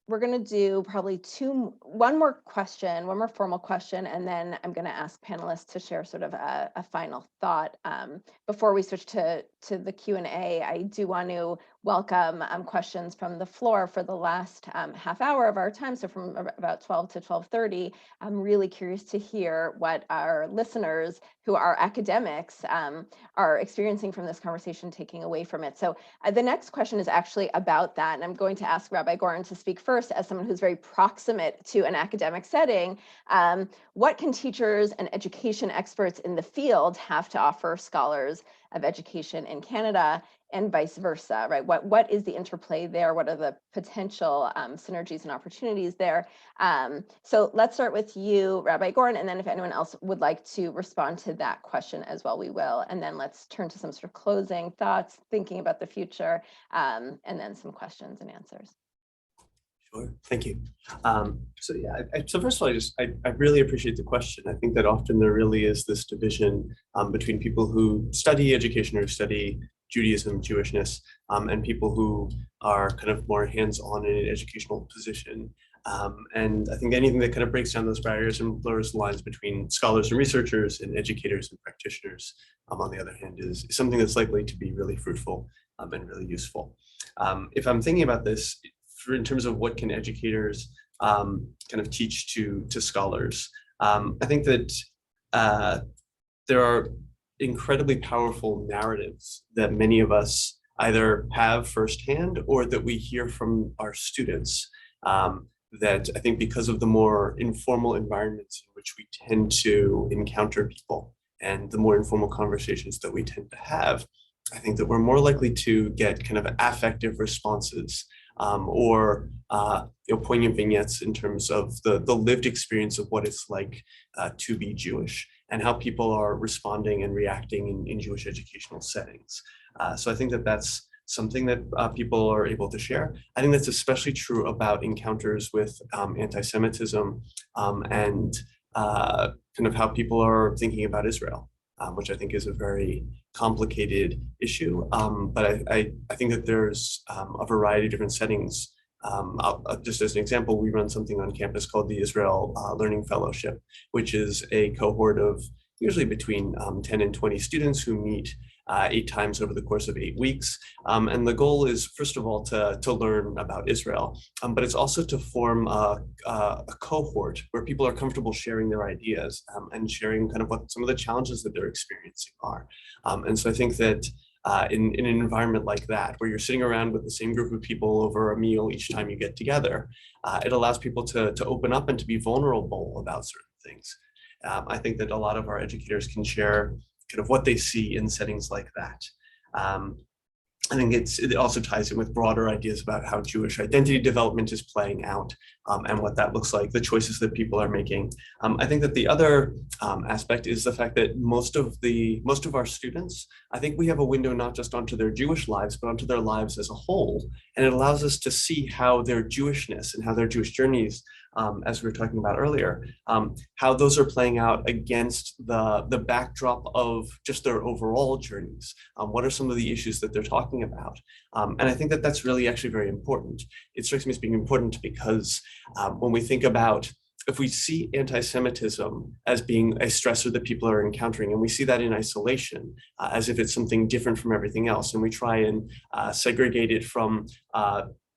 We're going to do probably one more formal question, and then I'm going to ask panelists to share sort of a final thought. Before we switch to the Q&A, I do want to welcome questions from the floor for the last half hour of our time, so from about 12 to 12:30. I'm really curious to hear what our listeners who are academics are experiencing from this conversation, taking away from it. So the next question is actually about that, and I'm going to ask Rabbi Goren to speak first as someone who's very proximate to an academic setting. What can teachers and education experts in the field have to offer scholars of education in Canada, and vice versa, right? What is the interplay there? What are the potential synergies and opportunities there? So let's start with you, Rabbi Goren, and then if anyone else would like to respond to that question as well, we will. And then let's turn to some sort of closing thoughts, thinking about the future, and then some questions and answers. Sure, thank you. So yeah, so first of all, I really appreciate the question. I think that often there really is this division between people who study education or study Judaism, Jewishness, and people who are kind of more hands-on in an educational position. And I think anything that kind of breaks down those barriers and blurs the lines between scholars and researchers and educators and practitioners, on the other hand, is something that's likely to be really fruitful and really useful. If I'm thinking about this, in terms of what can educators kind of teach to scholars, I think that there are incredibly powerful narratives that many of us either have firsthand or that we hear from our students, that I think because of the more informal environments in which we tend to encounter people and the more informal conversations that we tend to have, I think that we're more likely to get kind of affective responses or poignant vignettes in terms of the lived experience of what it's like to be Jewish and how people are responding and reacting in Jewish educational settings. So I think that that's something that people are able to share. I think that's especially true about encounters with anti-Semitism and kind of how people are thinking about Israel, which I think is a very complicated issue. But I think that there's a variety of different settings. Just as an example, we run something on campus called the Israel Learning Fellowship, which is a cohort of usually between 10 and 20 students who meet 8 times over the course of 8 weeks. And the goal is, first of all, to learn about Israel, but it's also to form a cohort where people are comfortable sharing their ideas and sharing kind of what some of the challenges that they're experiencing are. And so I think that in an environment like that, where you're sitting around with the same group of people over a meal each time you get together, it allows people to open up and to be vulnerable about certain things. I think that a lot of our educators can share kind of what they see in settings like that. I think it also ties in with broader ideas about how Jewish identity development is playing out and what that looks like, the choices that people are making. I think that the other aspect is the fact that most of our students, I think we have a window not just onto their Jewish lives, but onto their lives as a whole. And it allows us to see how their Jewishness and how their Jewish journeys, as we were talking about earlier, how those are playing out against the backdrop of just their overall journeys. What are some of the issues that they're talking about? And I think that that's really actually very important. It strikes me as being important because when we think about, if we see anti-Semitism as being a stressor that people are encountering, and we see that in isolation, as if it's something different from everything else, and we try and segregate it from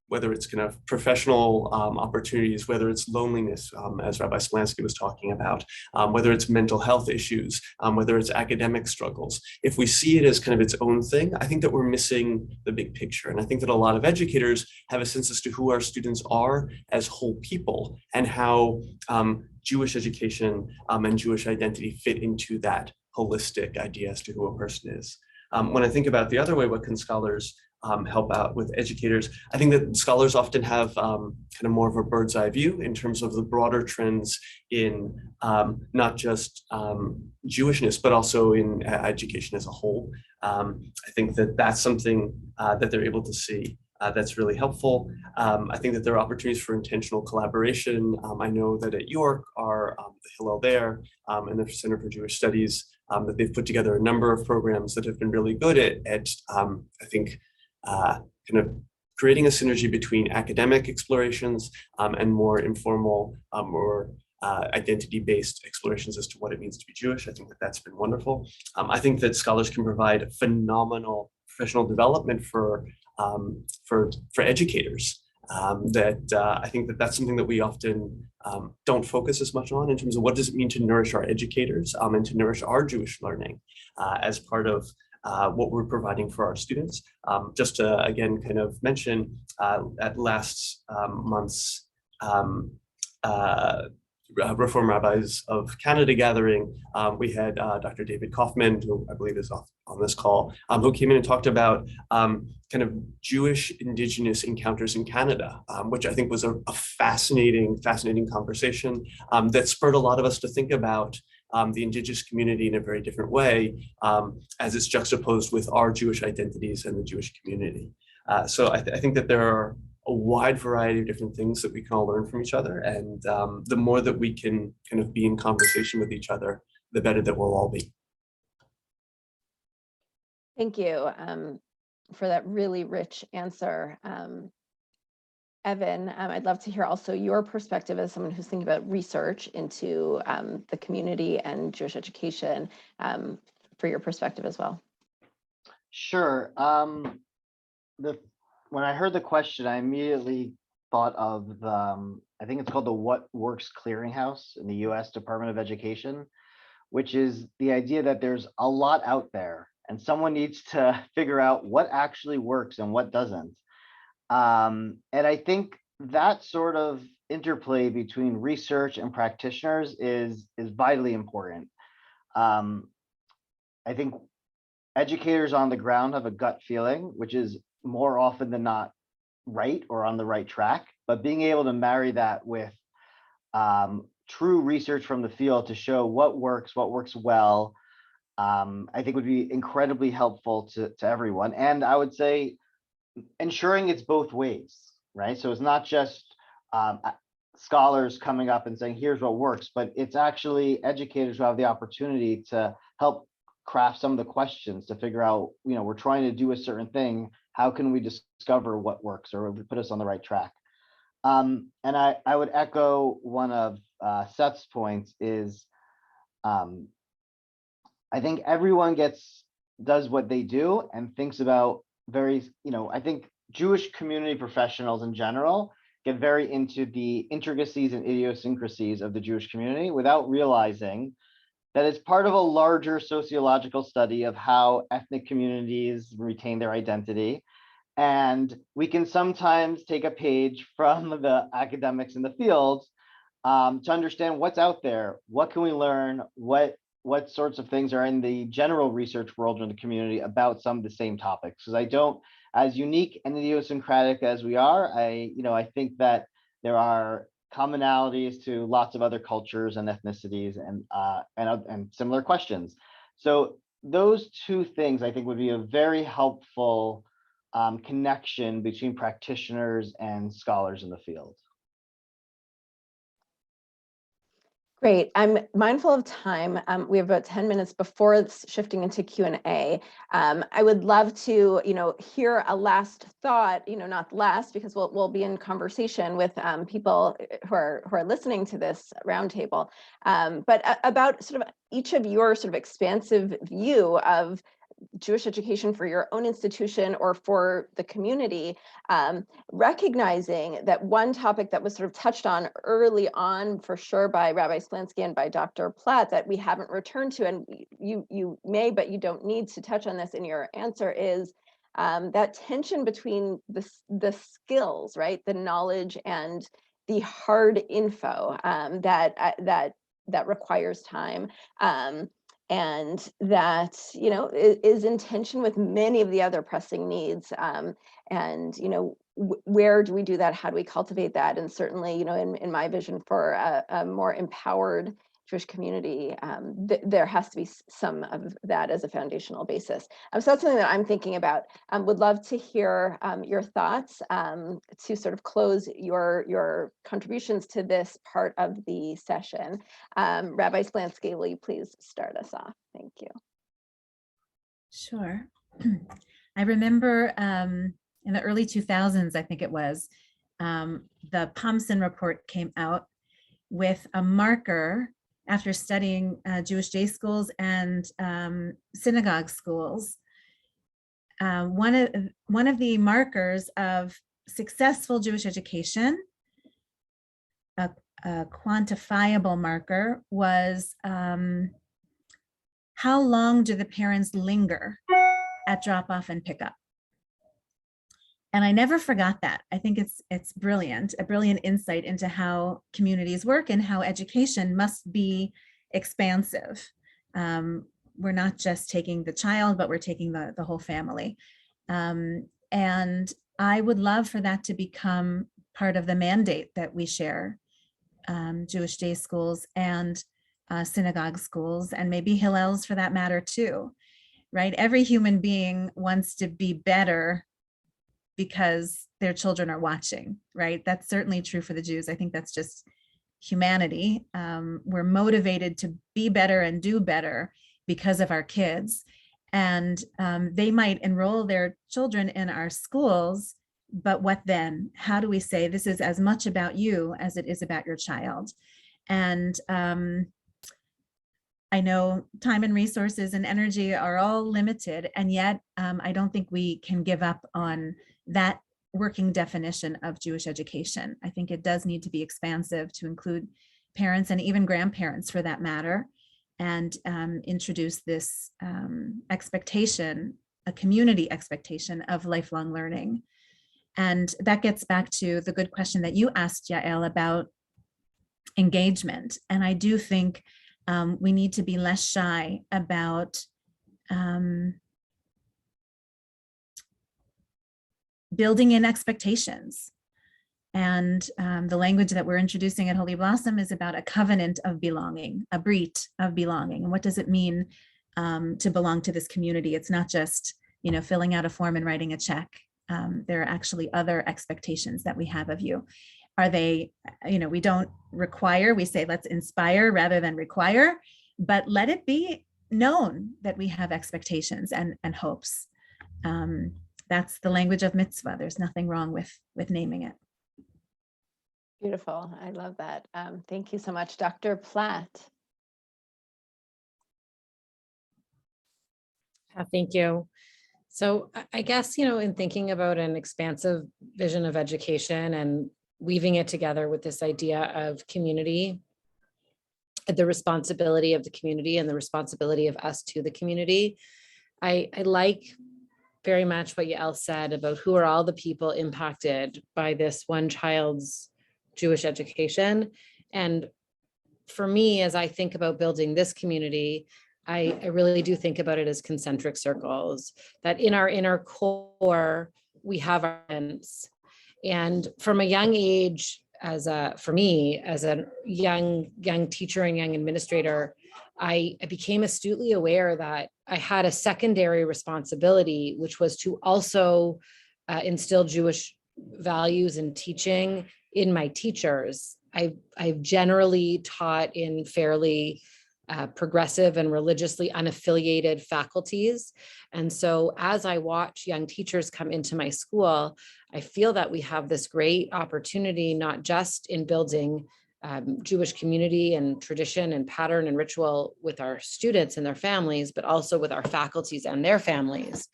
whether it's kind of professional opportunities, whether it's loneliness, as Rabbi Splansky was talking about, whether it's mental health issues, whether it's academic struggles. If we see it as kind of its own thing, I think that we're missing the big picture. And I think that a lot of educators have a sense as to who our students are as whole people and how Jewish education and Jewish identity fit into that holistic idea as to who a person is. When I think about the other way, what can scholars help out with educators? I think that scholars often have kind of more of a bird's eye view in terms of the broader trends in not just Jewishness, but also in education as a whole. I think that that's something that they're able to see that's really helpful. I think that there are opportunities for intentional collaboration. I know that at York, the Hillel there and the Center for Jewish Studies, that they've put together a number of programs that have been really good at I think, kind of creating a synergy between academic explorations and more informal or identity-based explorations as to what it means to be Jewish. I think that that's been wonderful. I think that scholars can provide phenomenal professional development for educators. I think that that's something that we often don't focus as much on in terms of what does it mean to nourish our educators and to nourish our Jewish learning as part of what we're providing for our students. Just to, again, kind of mention at last month's Reform Rabbis of Canada gathering, we had Dr. David Kaufman, who I believe is on this call, who came in and talked about kind of Jewish Indigenous encounters in Canada, which I think was a fascinating conversation that spurred a lot of us to think about the Indigenous community in a very different way as it's juxtaposed with our Jewish identities and the Jewish community. So I think that there are a wide variety of different things that we can all learn from each other. And the more that we can kind of be in conversation with each other, the better that we'll all be. Thank you for that really rich answer. Evan, I'd love to hear also your perspective as someone who's thinking about research into the community and Jewish education, for your perspective as well. Sure. When I heard the question, I immediately thought of I think it's called the What Works Clearinghouse in the U.S. Department of Education, which is the idea that there's a lot out there and someone needs to figure out what actually works and what doesn't. And I think that sort of interplay between research and practitioners is vitally important. I think educators on the ground have a gut feeling, which is more often than not right or on the right track, but being able to marry that with true research from the field to show what works well, I think would be incredibly helpful to everyone. And I would say ensuring it's both ways, right? So it's not just scholars coming up and saying, here's what works, but it's actually educators who have the opportunity to help craft some of the questions to figure out, we're trying to do a certain thing. How can we discover what works or put us on the right track? And I would echo one of Seth's points is, I think everyone does what they do and thinks about I think Jewish community professionals in general get very into the intricacies and idiosyncrasies of the Jewish community without realizing that it's part of a larger sociological study of how ethnic communities retain their identity. And we can sometimes take a page from the academics in the field to understand what's out there, what can we learn, what sorts of things are in the general research world in the community about some of the same topics. Because as unique and idiosyncratic as we are, I think that there are commonalities to lots of other cultures and ethnicities and similar questions. So those two things I think would be a very helpful connection between practitioners and scholars in the field. Great. I'm mindful of time. We have about 10 minutes before shifting into Q&A. I would love to, hear a last thought, not last because we'll be in conversation with people who are listening to this roundtable, but about sort of each of your sort of expansive view of Jewish education for your own institution or for the community, recognizing that one topic that was sort of touched on early on for sure by Rabbi Splansky and by Dr. Platt that we haven't returned to, and you may, but you don't need to touch on this in your answer, is that tension between the skills, right, the knowledge and the hard info that requires time. And that, is in tension with many of the other pressing needs. And, where do we do that? How do we cultivate that? And certainly, in my vision for a more empowered Jewish community, there has to be some of that as a foundational basis. So that's something that I'm thinking about. Would love to hear your thoughts to sort of close your contributions to this part of the session. Rabbi Splansky, will you please start us off? Thank you. Sure. I remember in the early 2000s, I think it was, the Pomsen report came out with a marker after studying Jewish day schools and synagogue schools. One of the markers of successful Jewish education, a quantifiable marker, was how long do the parents linger at drop off and pick up? And I never forgot that. I think it's brilliant, a brilliant insight into how communities work and how education must be expansive. We're not just taking the child, but we're taking the whole family. And I would love for that to become part of the mandate that we share, Jewish day schools and synagogue schools, and maybe Hillels for that matter too, right? Every human being wants to be better because their children are watching, right? That's certainly true for the Jews. I think that's just humanity. We're motivated to be better and do better because of our kids. And they might enroll their children in our schools, but what then? How do we say this is as much about you as it is about your child? And I know time and resources and energy are all limited, and yet I don't think we can give up on that working definition of Jewish education. I think it does need to be expansive to include parents and even grandparents for that matter, and introduce this expectation, a community expectation of lifelong learning. And that gets back to the good question that you asked, Yael, about engagement. And I do think we need to be less shy about building in expectations. And the language that we're introducing at Holy Blossom is about a covenant of belonging, a brit of belonging. And what does it mean to belong to this community? It's not just, filling out a form and writing a check. There are actually other expectations that we have of you. Are they, we don't require, we say let's inspire rather than require, but let it be known that we have expectations and hopes. That's the language of mitzvah. There's nothing wrong with naming it. Beautiful. I love that. Thank you so much, Dr. Platt. Thank you. So I guess, in thinking about an expansive vision of education and weaving it together with this idea of community, the responsibility of the community and the responsibility of us to the community, I like very much what Yael said about who are all the people impacted by this one child's Jewish education. And for me, as I think about building this community, I really do think about it as concentric circles, that in our inner core, we have our friends. And from a young age, for me, as a young teacher and young administrator, I became astutely aware that I had a secondary responsibility, which was to also instill Jewish values and teaching in my teachers. I've generally taught in fairly progressive and religiously unaffiliated faculties. And so as I watch young teachers come into my school, I feel that we have this great opportunity, not just in building Jewish community and tradition and pattern and ritual with our students and their families, but also with our faculties and their families.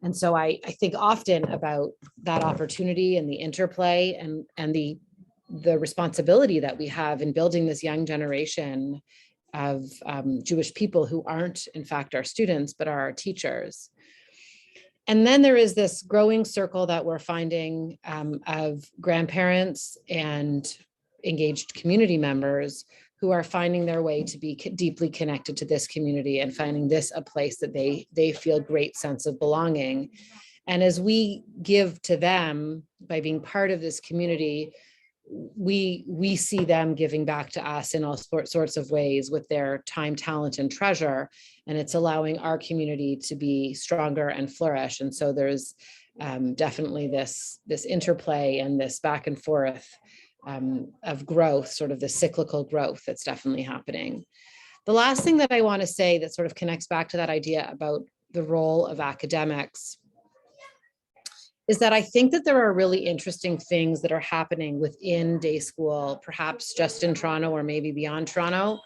And so I think often about that opportunity and the interplay and the responsibility that we have in building this young generation of Jewish people who aren't, in fact, our students, but are our teachers. And then there is this growing circle that we're finding of grandparents and engaged community members who are finding their way to be deeply connected to this community and finding this a place that they feel great sense of belonging. And as we give to them by being part of this community, we see them giving back to us in all sorts of ways with their time, talent, and treasure. And it's allowing our community to be stronger and flourish. And so there's definitely this interplay and this back and forth of growth, sort of the cyclical growth that's definitely happening. The last thing that I want to say that sort of connects back to that idea about the role of academics is that I think that there are really interesting things that are happening within day school, perhaps just in Toronto or maybe beyond Toronto,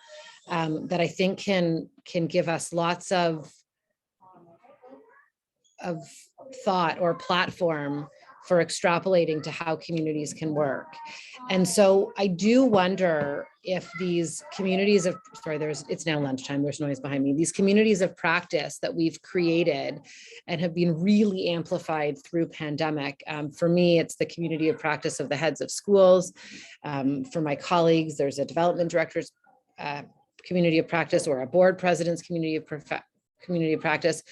that I think can give us lots of thought or platform for extrapolating to how communities can work. And so I do wonder if these communities of, it's now lunchtime, there's noise behind me. These communities of practice that we've created and have been really amplified through pandemic. For me, it's the community of practice of the heads of schools. For my colleagues, there's a development director's community of practice or a board president's community of practice.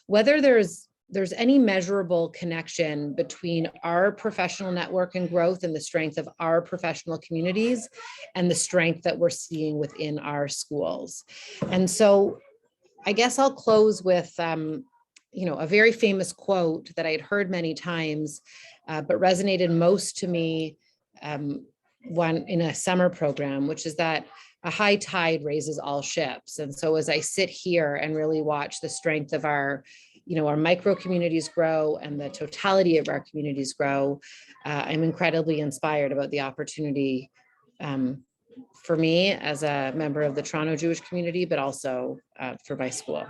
Whether there's any measurable connection between our professional network and growth and the strength of our professional communities and the strength that we're seeing within our schools. And so I guess I'll close with, a very famous quote that I'd heard many times, but resonated most to me one in a summer program, which is that a high tide raises all ships. And so as I sit here and really watch the strength of our micro communities grow and the totality of our communities grow, I'm incredibly inspired about the opportunity for me as a member of the Toronto Jewish community, but also for my school.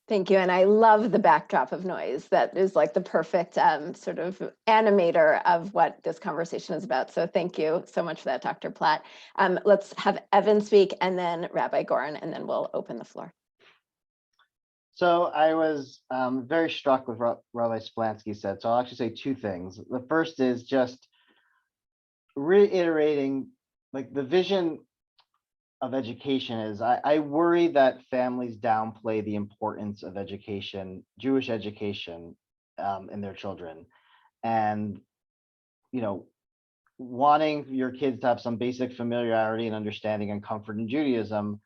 Thank you. And I love the backdrop of noise. That is like the perfect sort of animator of what this conversation is about. So thank you so much for that, Dr. Platt. Let's have Evan speak and then Rabbi Goren, and then we'll open the floor. So I was very struck with what Rabbi Splansky said. So I'll actually say two things. The first is just reiterating, like, the vision of education is, I worry that families downplay the importance of education, Jewish education, in their children. And, wanting your kids to have some basic familiarity and understanding and comfort in Judaism,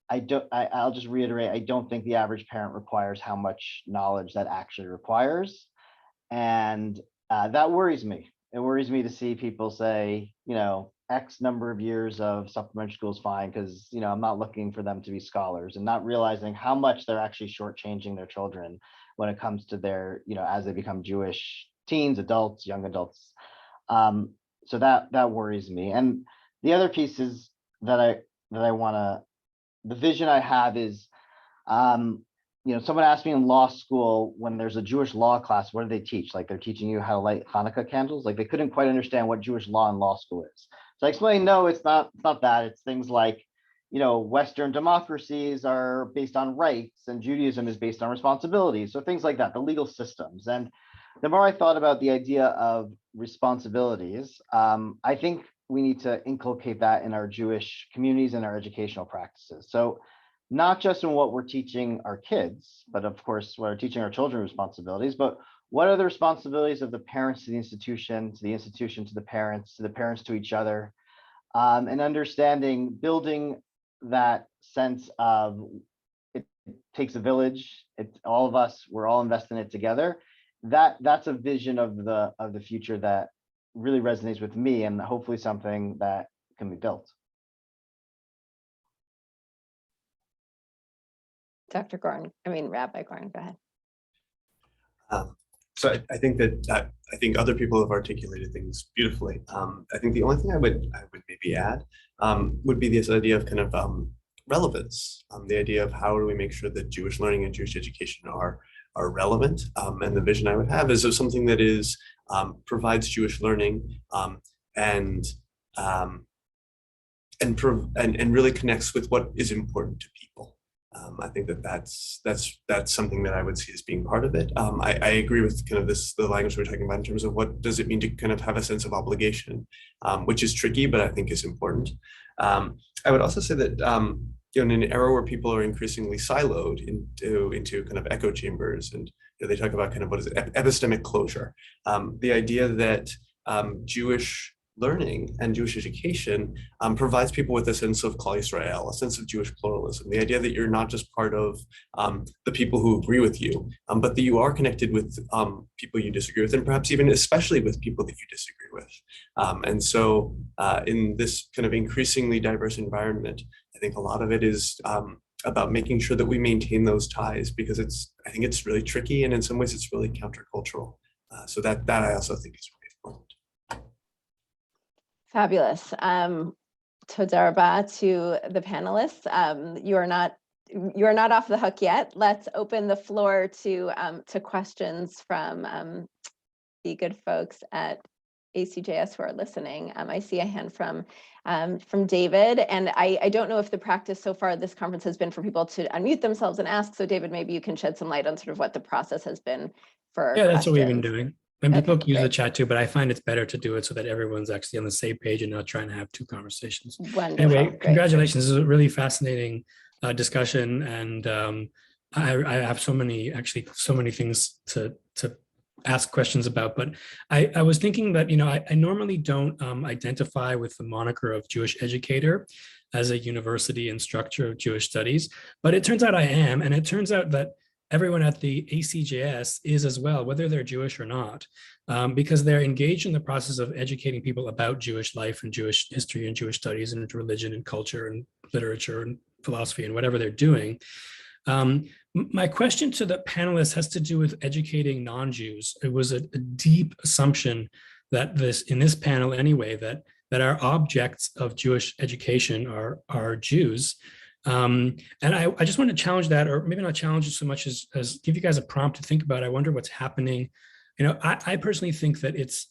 I'll just reiterate, I don't think the average parent requires how much knowledge that actually requires. And that worries me. It worries me to see people say, X number of years of supplementary school is fine because, I'm not looking for them to be scholars, and not realizing how much they're actually shortchanging their children when it comes to their, as they become Jewish teens, adults, young adults. So that worries me. And the other piece is that the vision I have is, someone asked me in law school, when there's a Jewish law class, what do they teach? Like, they're teaching you how to light Hanukkah candles. Like, they couldn't quite understand what Jewish law in law school is. So I explained, no, it's not that. It's things like, Western democracies are based on rights and Judaism is based on responsibilities. So things like that, the legal systems. And the more I thought about the idea of responsibilities, I think we need to inculcate that in our Jewish communities and our educational practices. So not just in what we're teaching our kids, but of course, we're teaching our children responsibilities, but what are the responsibilities of the parents to the institution to the parents to each other, and understanding, building that sense of it takes a village. It's all of us, we're all invested in it together. That's a vision of the future that really resonates with me, and hopefully something that can be built. Dr. Goren, Rabbi Goren, go ahead. So I think that I think other people have articulated things beautifully. I think the only thing I would maybe add would be this idea of kind of relevance, the idea of how do we make sure that Jewish learning and Jewish education are relevant. And the vision I would have is of something that is provides Jewish learning and really connects with what is important to people. I think that's something that I would see as being part of it. I agree with kind of the language we're talking about in terms of what does it mean to kind of have a sense of obligation, which is tricky, but I think is important. I would also say that in an era where people are increasingly siloed into kind of echo chambers, and they talk about kind of what is it, epistemic closure, the idea that Jewish learning and Jewish education provides people with a sense of Klal Yisrael, a sense of Jewish pluralism, the idea that you're not just part of the people who agree with you, but that you are connected with people you disagree with, and perhaps even especially with people that you disagree with. And so in this kind of increasingly diverse environment, I think a lot of it is about making sure that we maintain those ties, because I think it's really tricky, and in some ways it's really countercultural. So that I also think is really important. Fabulous. Toda rabba to the panelists. You are not off the hook yet. Let's open the floor to questions from the good folks at ACJS who are listening. I see a hand from David, and I don't know if the practice so far at this conference has been for people to unmute themselves and ask. So David, maybe you can shed some light on sort of what the process has been for Yeah, that's questions. what we've been doing. And people Okay, use the great. chat too, but I find it's better to do it so that everyone's actually on the same page and not trying to have two conversations. Wonderful. Anyway, Great. congratulations. This is a really fascinating discussion. And I have so many things to ask questions about, but I was thinking that, I normally don't identify with the moniker of Jewish educator as a university instructor of Jewish studies, but it turns out I am. And it turns out that everyone at the ACJS is as well, whether they're Jewish or not, because they're engaged in the process of educating people about Jewish life and Jewish history and Jewish studies and religion and culture and literature and philosophy and whatever they're doing. My question to the panelists has to do with educating non-Jews. It was a deep assumption that in this panel anyway, that our objects of Jewish education are Jews. And I just want to challenge that, or maybe not challenge it so much as give you guys a prompt to think about. I wonder what's happening. I personally think that it's,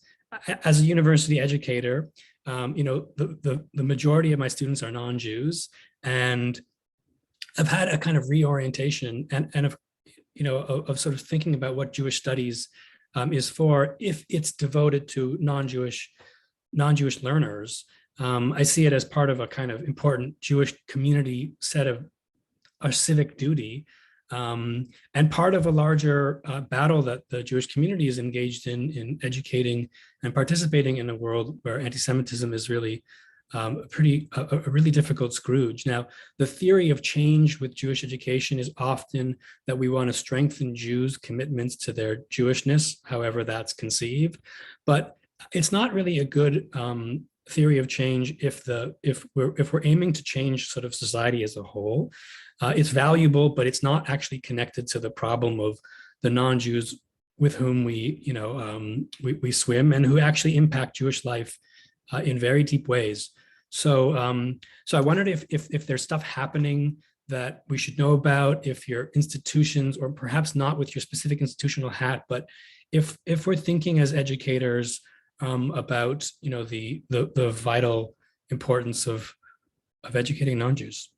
as a university educator, the majority of my students are non-Jews, and I've had a kind of reorientation and of sort of thinking about what Jewish studies is for, if it's devoted to non-Jewish learners. I see it as part of a kind of important Jewish community set of our civic duty, and part of a larger battle that the Jewish community is engaged in educating and participating in a world where anti-Semitism is really a really difficult Scrooge. Now, the theory of change with Jewish education is often that we want to strengthen Jews' commitments to their Jewishness, however that's conceived, but it's not really a good theory of change if we're aiming to change sort of society as a whole. It's valuable, but it's not actually connected to the problem of the non-Jews with whom we swim and who actually impact Jewish life in very deep ways. So I wondered if there's stuff happening that we should know about, if your institutions, or perhaps not with your specific institutional hat, but if we're thinking as educators about the vital importance of educating non-Jews.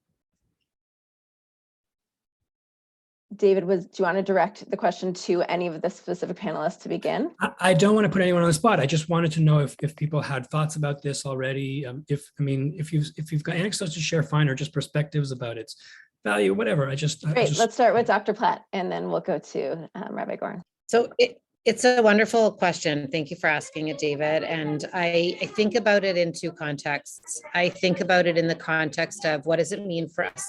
David, do you want to direct the question to any of the specific panelists to begin? I don't want to put anyone on the spot. I just wanted to know if people had thoughts about this already. If you've got anecdotes to share, fine, or just perspectives about its value, whatever. Great. Let's start with Dr. Platt, and then we'll go to Rabbi Goren. So it's a wonderful question. Thank you for asking it, David. And I think about it in two contexts. I think about it in the context of what does it mean for us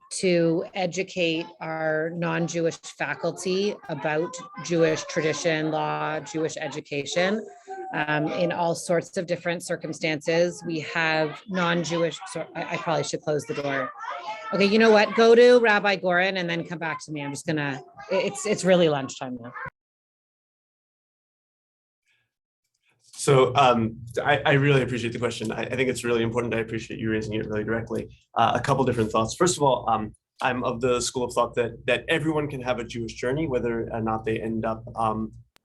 to educate our non-Jewish faculty about Jewish tradition, law, Jewish education in all sorts of different circumstances. We have non-Jewish, so I probably should close the door. Okay, you know what? Go to Rabbi Goren and then come back to me. I'm just gonna, it's really lunchtime now. So I really appreciate the question. I think it's really important. I appreciate you raising it really directly. A couple different thoughts. First of all, I'm of the school of thought that everyone can have a Jewish journey, whether or not they end up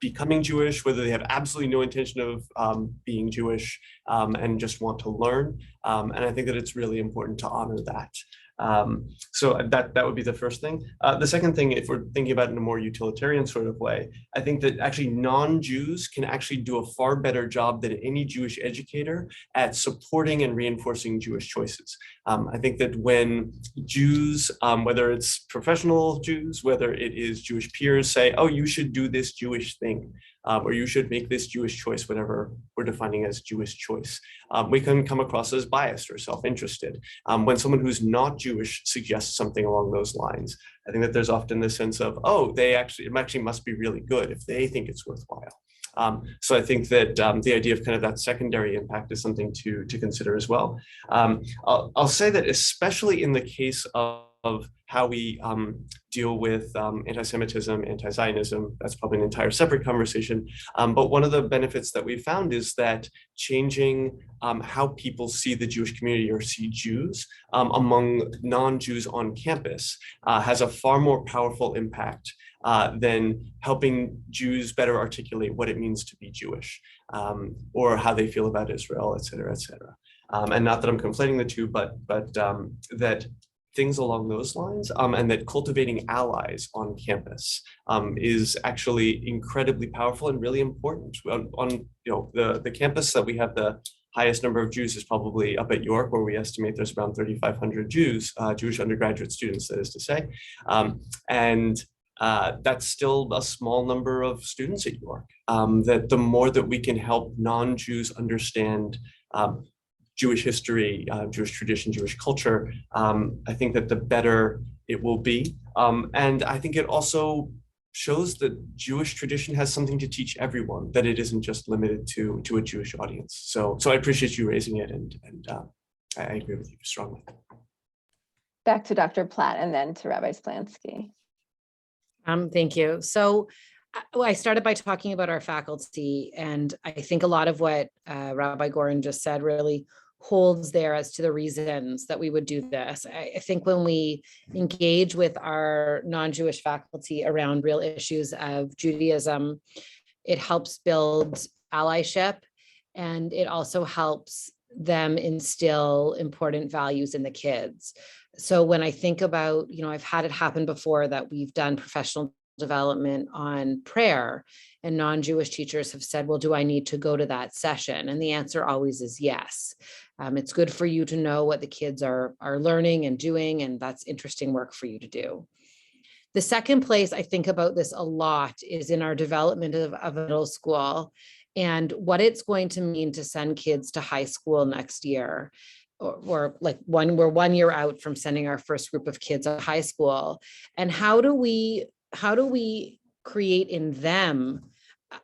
becoming Jewish, whether they have absolutely no intention of being Jewish and just want to learn. And I think that it's really important to honor that. So that would be the first thing. The second thing, if we're thinking about it in a more utilitarian sort of way, I think that actually non-Jews can actually do a far better job than any Jewish educator at supporting and reinforcing Jewish choices. I think that when Jews, whether it's professional Jews, whether it is Jewish peers, say, oh, you should do this Jewish thing, or you should make this Jewish choice, whatever we're defining as Jewish choice, we can come across as biased or self-interested. When someone who's not Jewish suggests something along those lines, I think that there's often this sense of, oh, it actually must be really good if they think it's worthwhile. So I think that the idea of kind of that secondary impact is something to consider as well. I'll say that especially in the case of of how we deal with anti-Semitism, anti-Zionism. That's probably an entire separate conversation. But one of the benefits that we found is that changing how people see the Jewish community or see Jews among non-Jews on campus has a far more powerful impact than helping Jews better articulate what it means to be Jewish, or how they feel about Israel, et cetera, et cetera. And not that I'm conflating the two, but that things along those lines, and that cultivating allies on campus is actually incredibly powerful and really important. On the campus that we have the highest number of Jews is probably up at York, where we estimate there's around 3,500 Jews, Jewish undergraduate students, that is to say. And that's still a small number of students at York. That the more that we can help non-Jews understand Jewish history, Jewish tradition, Jewish culture, I think that the better it will be. And I think it also shows that Jewish tradition has something to teach everyone, that it isn't just limited to a Jewish audience. So I appreciate you raising it, and I agree with you strongly. Back to Dr. Platt and then to Rabbi Splansky. Thank you. So I started by talking about our faculty, and I think a lot of what Rabbi Gorin just said really holds there as to the reasons that we would do this. I think when we engage with our non-Jewish faculty around real issues of Judaism, it helps build allyship, and it also helps them instill important values in the kids. So when I think about, I've had it happen before that we've done professional development on prayer, and non-Jewish teachers have said, well, do I need to go to that session? And the answer always is yes. It's good for you to know what the kids are learning and doing, and that's interesting work for you to do. The second place I think about this a lot is in our development of middle school, and what it's going to mean to send kids to high school next year. Or like we're 1 year out from sending our first group of kids to high school. And how do we create in them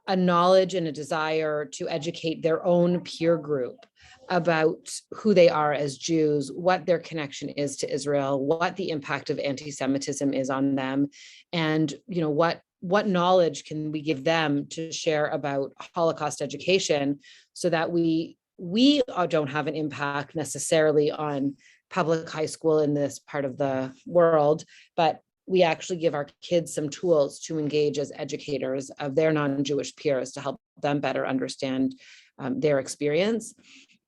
a knowledge and a desire to educate their own peer group about who they are as Jews, what their connection is to Israel, what the impact of anti-Semitism is on them, and what knowledge can we give them to share about Holocaust education, so that we don't have an impact necessarily on public high school in this part of the world, but we actually give our kids some tools to engage as educators of their non-Jewish peers to help them better understand their experience.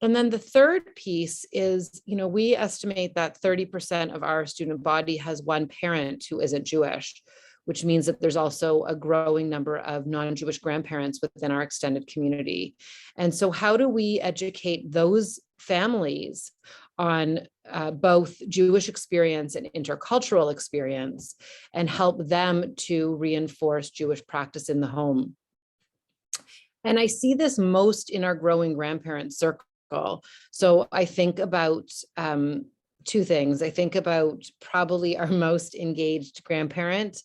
And then the third piece is, we estimate that 30% of our student body has one parent who isn't Jewish, which means that there's also a growing number of non-Jewish grandparents within our extended community. And so how do we educate those families on both Jewish experience and intercultural experience, and help them to reinforce Jewish practice in the home? And I see this most in our growing grandparent circle. So I think about two things. I think about probably our most engaged grandparent.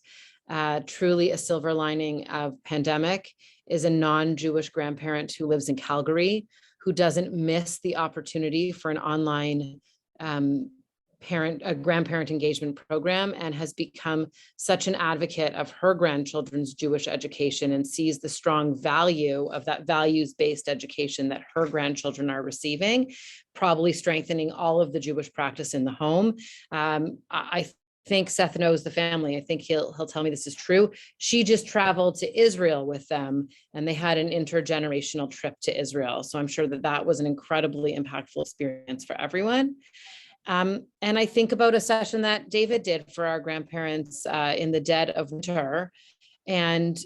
Truly a silver lining of pandemic is a non-Jewish grandparent who lives in Calgary, who doesn't miss the opportunity for an online grandparent engagement program, and has become such an advocate of her grandchildren's Jewish education, and sees the strong value of that values-based education that her grandchildren are receiving, probably strengthening all of the Jewish practice in the home. I think Seth knows the family. I think he'll tell me this is true. She just traveled to Israel with them, and they had an intergenerational trip to Israel. So I'm sure that was an incredibly impactful experience for everyone. And I think about a session that David did for our grandparents in the dead of winter. And,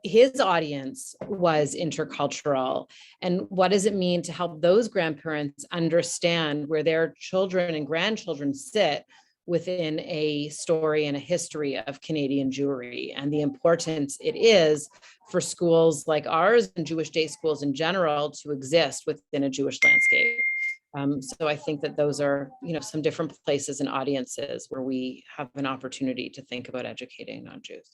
his audience was intercultural. And what does it mean to help those grandparents understand where their children and grandchildren sit within a story and a history of Canadian Jewry, and the importance it is for schools like ours and Jewish day schools in general to exist within a Jewish landscape. So I think that those are, some different places and audiences where we have an opportunity to think about educating non-Jews.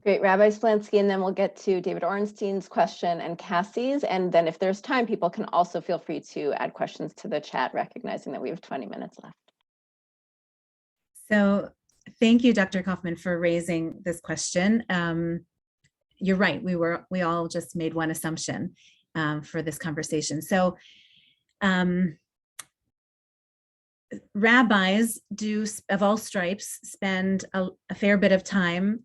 Great, Rabbi Splansky, and then we'll get to David Ornstein's question and Cassie's, and then if there's time, people can also feel free to add questions to the chat, recognizing that we have 20 minutes left. So thank you, Dr. Kaufman, for raising this question. You're right. We all just made one assumption for this conversation. So rabbis of all stripes spend a fair bit of time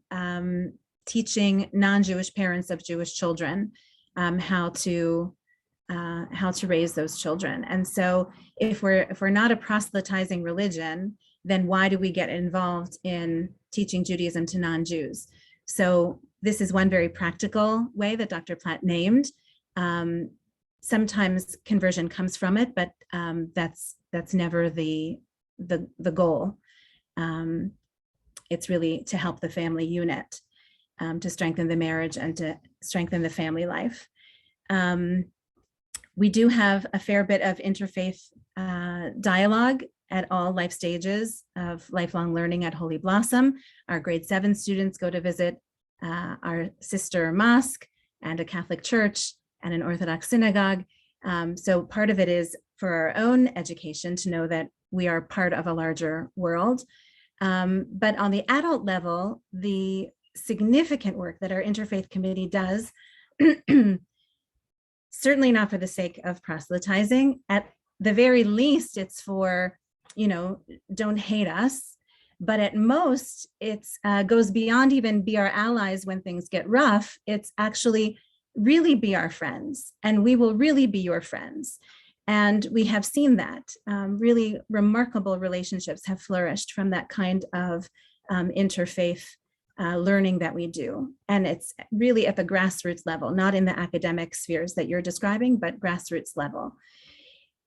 teaching non-Jewish parents of Jewish children how to raise those children. And so if we're not a proselytizing religion, then why do we get involved in teaching Judaism to non-Jews? So this is one very practical way that Dr. Platt named. Sometimes conversion comes from it, but that's never the goal. It's really to help the family unit, to strengthen the marriage and to strengthen the family life. We do have a fair bit of interfaith dialogue at all life stages of lifelong learning at Holy Blossom. Our grade 7 students go to visit our sister mosque and a Catholic church and an Orthodox synagogue. So part of it is for our own education to know that we are part of a larger world. But on the adult level, the significant work that our interfaith committee does, certainly not for the sake of proselytizing, at the very least, it's for, don't hate us. But at most, it's goes beyond even be our allies when things get rough. It's actually really be our friends, and we will really be your friends. And we have seen that really remarkable relationships have flourished from that kind of interfaith learning that we do. And it's really at the grassroots level, not in the academic spheres that you're describing, but grassroots level.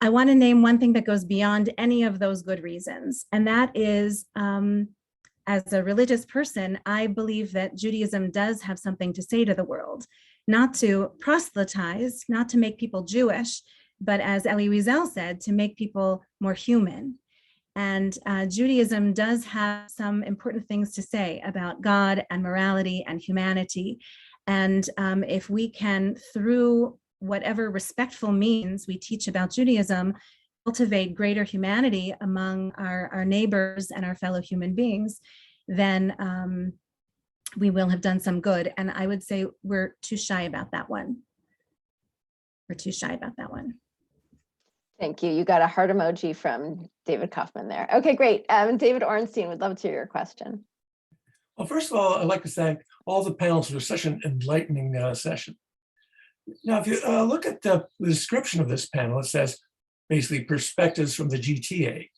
I want to name one thing that goes beyond any of those good reasons. And that is, as a religious person, I believe that Judaism does have something to say to the world, not to proselytize, not to make people Jewish, but as Elie Wiesel said, to make people more human. And Judaism does have some important things to say about God and morality and humanity. And if we can, through whatever respectful means we teach about Judaism, cultivate greater humanity among our neighbors and our fellow human beings, then we will have done some good. And I would say we're too shy about that one. We're too shy about that one. Thank you. You got a heart emoji from David Kaufman there. Okay, great. David Ornstein, would love to hear your question. Well, first of all, I'd like to thank all the panelists for such an enlightening session. Now, if you look at the description of this panel, it says basically perspectives from the GTA.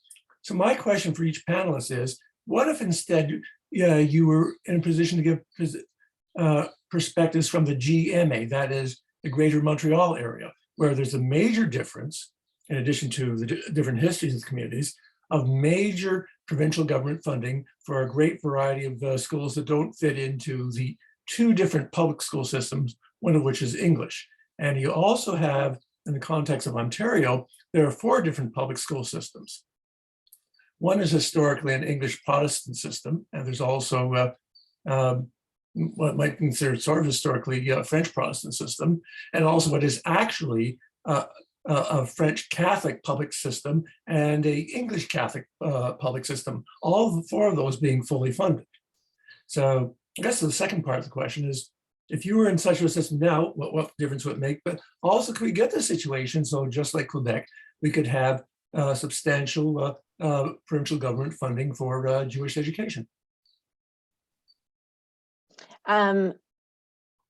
So my question for each panelist is, what if instead you were in a position to give perspectives from the GMA, that is the Greater Montreal area, where there's a major difference, in addition to the different histories of the communities, of major provincial government funding for a great variety of schools that don't fit into the 2 different public school systems, one of which is English. And you also have, in the context of Ontario, there are 4 different public school systems. One is historically an English Protestant system, and there's also what might be considered sort of historically a French Protestant system, and also what is actually a French Catholic public system and a English Catholic public system, all 4 of those being fully funded. So I guess the second part of the question is, if you were in such a system now, what difference would it make? But also, could we get the situation so just like Quebec, we could have substantial provincial government funding for Jewish education?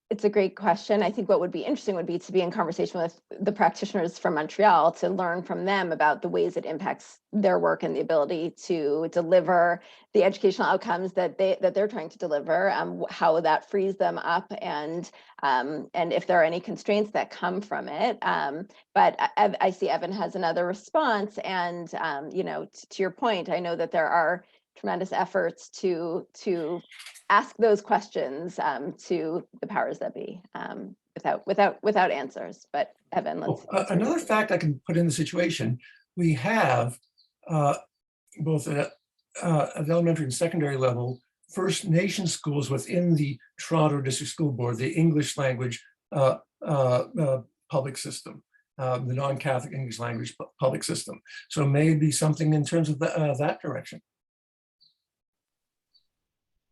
It's a great question. I think what would be interesting would be to be in conversation with the practitioners from Montreal to learn from them about the ways it impacts their work and the ability to deliver the educational outcomes that they're trying to deliver, how that frees them up, and if there are any constraints that come from it. But I see Evan has another response, and to your point, I know that there are tremendous efforts to ask those questions to the powers that be without answers. But Evan, let's another fact I can put in the situation: we have both at elementary and secondary level First Nation schools within the Toronto District School Board, the English language public system, the non-Catholic English language public system. So maybe something in terms of that direction.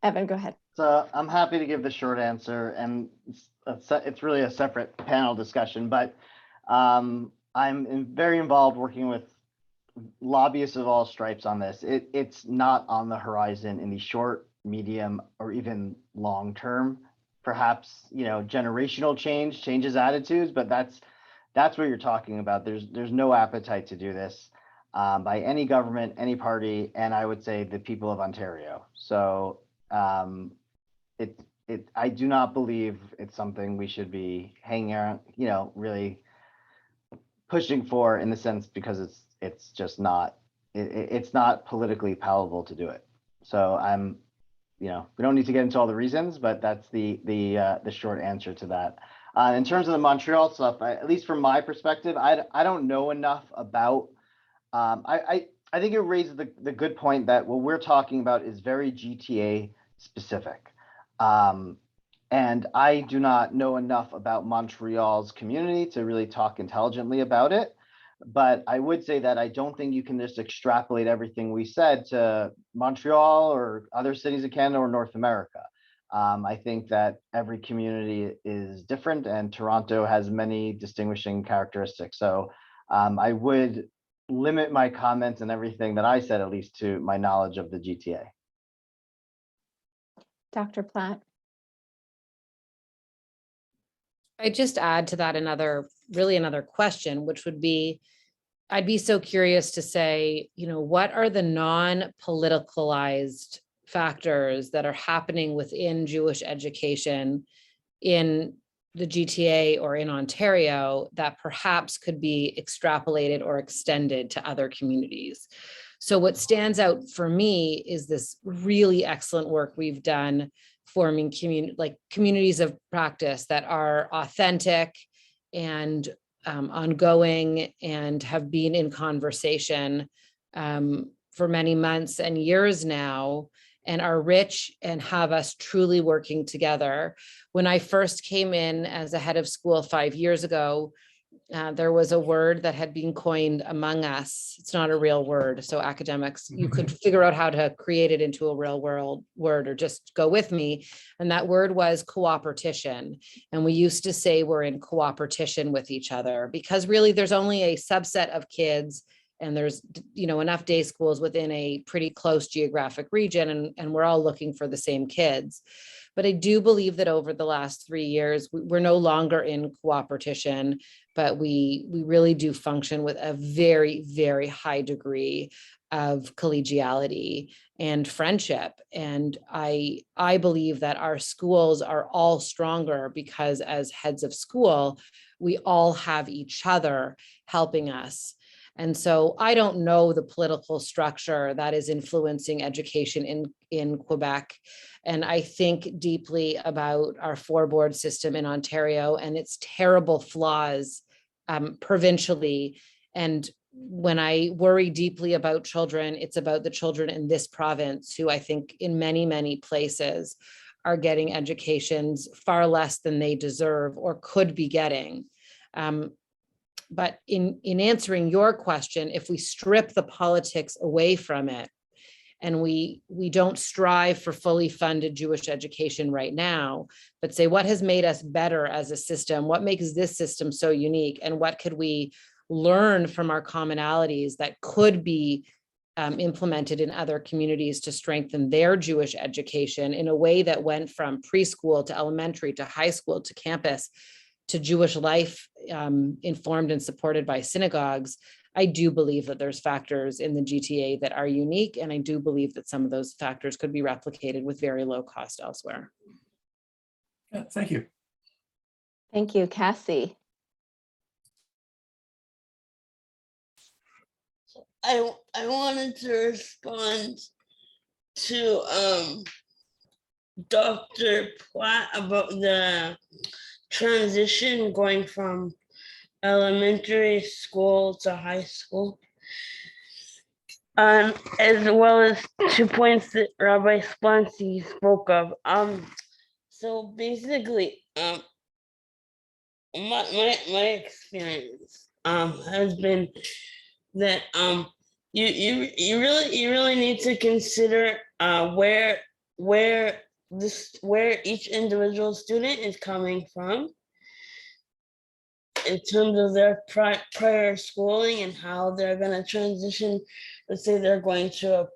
Evan, go ahead. So I'm happy to give the short answer, and it's really a separate panel discussion, but I'm very involved working with lobbyists of all stripes on this. It's not on the horizon in the short, medium, or even long term. Perhaps, generational changes attitudes, but that's what you're talking about. There's no appetite to do this by any government, any party, and I would say the people of Ontario. So I do not believe it's something we should be hanging around, really pushing for, in the sense, because it's just not, it's not politically palatable to do it. So we don't need to get into all the reasons, but that's the short answer to that. In terms of the Montreal stuff, at least from my perspective, I don't know enough about. I think it raises the good point that what we're talking about is very GTA specific. And I do not know enough about Montreal's community to really talk intelligently about it. But I would say that I don't think you can just extrapolate everything we said to Montreal or other cities of Canada or North America. I think that every community is different, and Toronto has many distinguishing characteristics. So I would limit my comments and everything that I said, at least, to my knowledge of the GTA. Dr. Platt. I just add to that another question, which would be, I'd be so curious to say, what are the non-politicalized factors that are happening within Jewish education in the GTA or in Ontario that perhaps could be extrapolated or extended to other communities? So what stands out for me is this really excellent work we've done forming communities of practice that are authentic and ongoing and have been in conversation for many months and years now, and are rich and have us truly working together. When I first came in as a head of school 5 years ago, there was a word that had been coined among us. It's not a real word. So academics, you could figure out how to create it into a real world word, or just go with me. And that word was cooperation. And we used to say we're in cooperation with each other, because really there's only a subset of kids, and there's enough day schools within a pretty close geographic region, and we're all looking for the same kids. But I do believe that over the last 3 years, we're no longer in cooperation, but we really do function with a very, very high degree of collegiality and friendship. And I believe that our schools are all stronger because, as heads of school, we all have each other helping us. And so I don't know the political structure that is influencing education in Quebec. And I think deeply about our 4-board system in Ontario and its terrible flaws provincially. And when I worry deeply about children, it's about the children in this province, who I think in many, many places are getting educations far less than they deserve or could be getting. But in answering your question, if we strip the politics away from it, and we don't strive for fully funded Jewish education right now, but say, what has made us better as a system? What makes this system so unique? And what could we learn from our commonalities that could be implemented in other communities to strengthen their Jewish education in a way that went from preschool to elementary to high school to campus to Jewish life, informed and supported by synagogues? I do believe that there's factors in the GTA that are unique, and I do believe that some of those factors could be replicated with very low cost elsewhere. Yeah, thank you. Thank you, Cassie. I wanted to respond to Dr. Platt about the transition going from elementary school to high school, as well as 2 points that Rabbi Splansky spoke of. So basically, my experience has been that you really need to consider where where each individual student is coming from in terms of their prior schooling and how they're going to transition. Let's say they're going to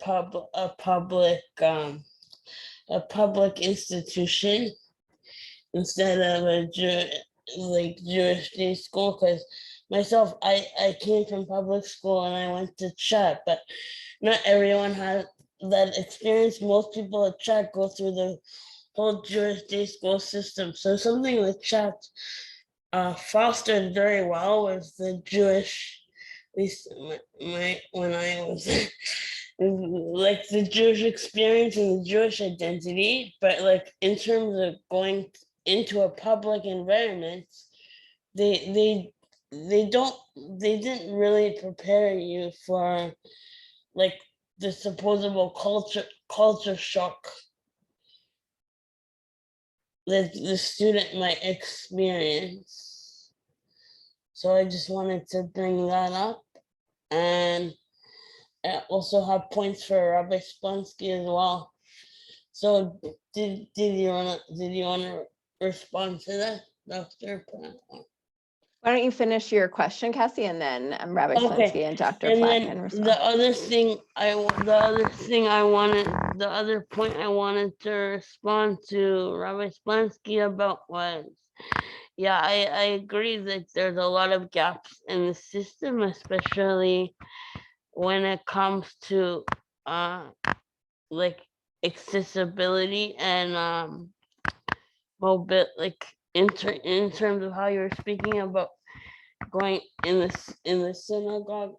a public institution instead of a Jewish day school. Because myself, I came from public school and I went to Chet, but not everyone has that experience. Most people at Chet go through the whole Jewish day school system. So something like Chet fostered very well with the Jewish, at least when I was like the Jewish experience and the Jewish identity. But like in terms of going into a public environment, they didn't really prepare you for like the supposable culture shock that the student might experience. So I just wanted to bring that up, and I also have points for Rabbi Splansky as well. So did you wanna respond to that, Dr. Platt? Why don't you finish your question, Cassie, and then Rabbi Okay. Splansky and Dr. And Platt then can respond. the other point I wanted to respond to Rabbi Splansky about was, yeah, I agree that there's a lot of gaps in the system, especially when it comes to like accessibility and like in terms of how you were speaking about going in the synagogue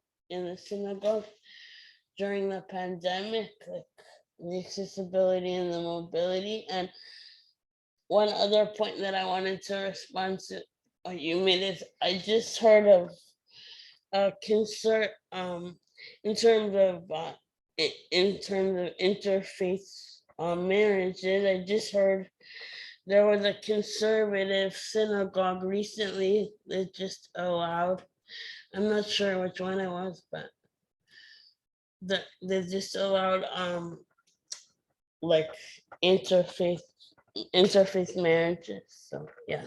during the pandemic, like the accessibility and the mobility. And one other point that I wanted to respond to what you made is I just heard of a concern in terms of interfaith marriages. I just heard there was a conservative synagogue recently that just allowed, I'm not sure which one it was, but they just allowed like interfaith marriages. So yeah.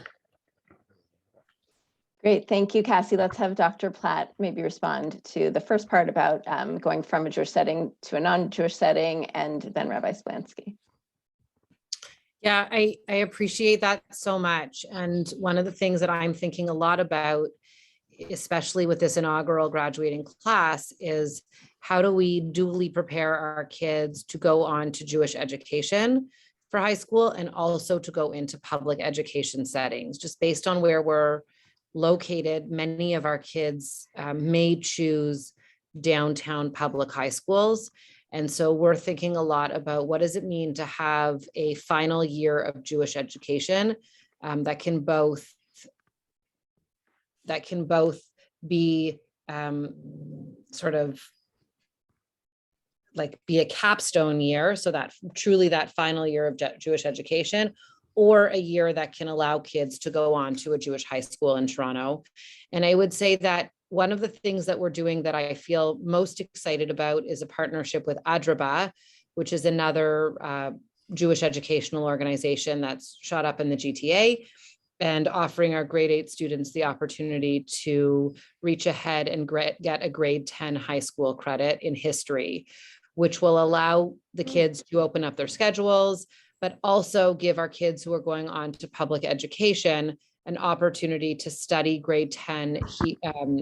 Great, thank you, Cassie. Let's have Dr. Platt maybe respond to the first part about going from a Jewish setting to a non-Jewish setting, and then Rabbi Splansky. Yeah, I appreciate that so much. And one of the things that I'm thinking a lot about, especially with this inaugural graduating class, is how do we duly prepare our kids to go on to Jewish education for high school and also to go into public education settings. Just based on where we're located, many of our kids may choose downtown public high schools. And so we're thinking a lot about what does it mean to have a final year of Jewish education that can both be sort of like be a capstone year, so that truly that final year of Jewish education, or a year that can allow kids to go on to a Jewish high school in Toronto. And I would say that one of the things that we're doing that I feel most excited about is a partnership with Rabbi, which is another Jewish educational organization that's shot up in the GTA, and offering our grade 8 students the opportunity to reach ahead and get a grade 10 high school credit in history, which will allow the kids to open up their schedules, but also give our kids who are going on to public education an opportunity to study grade 10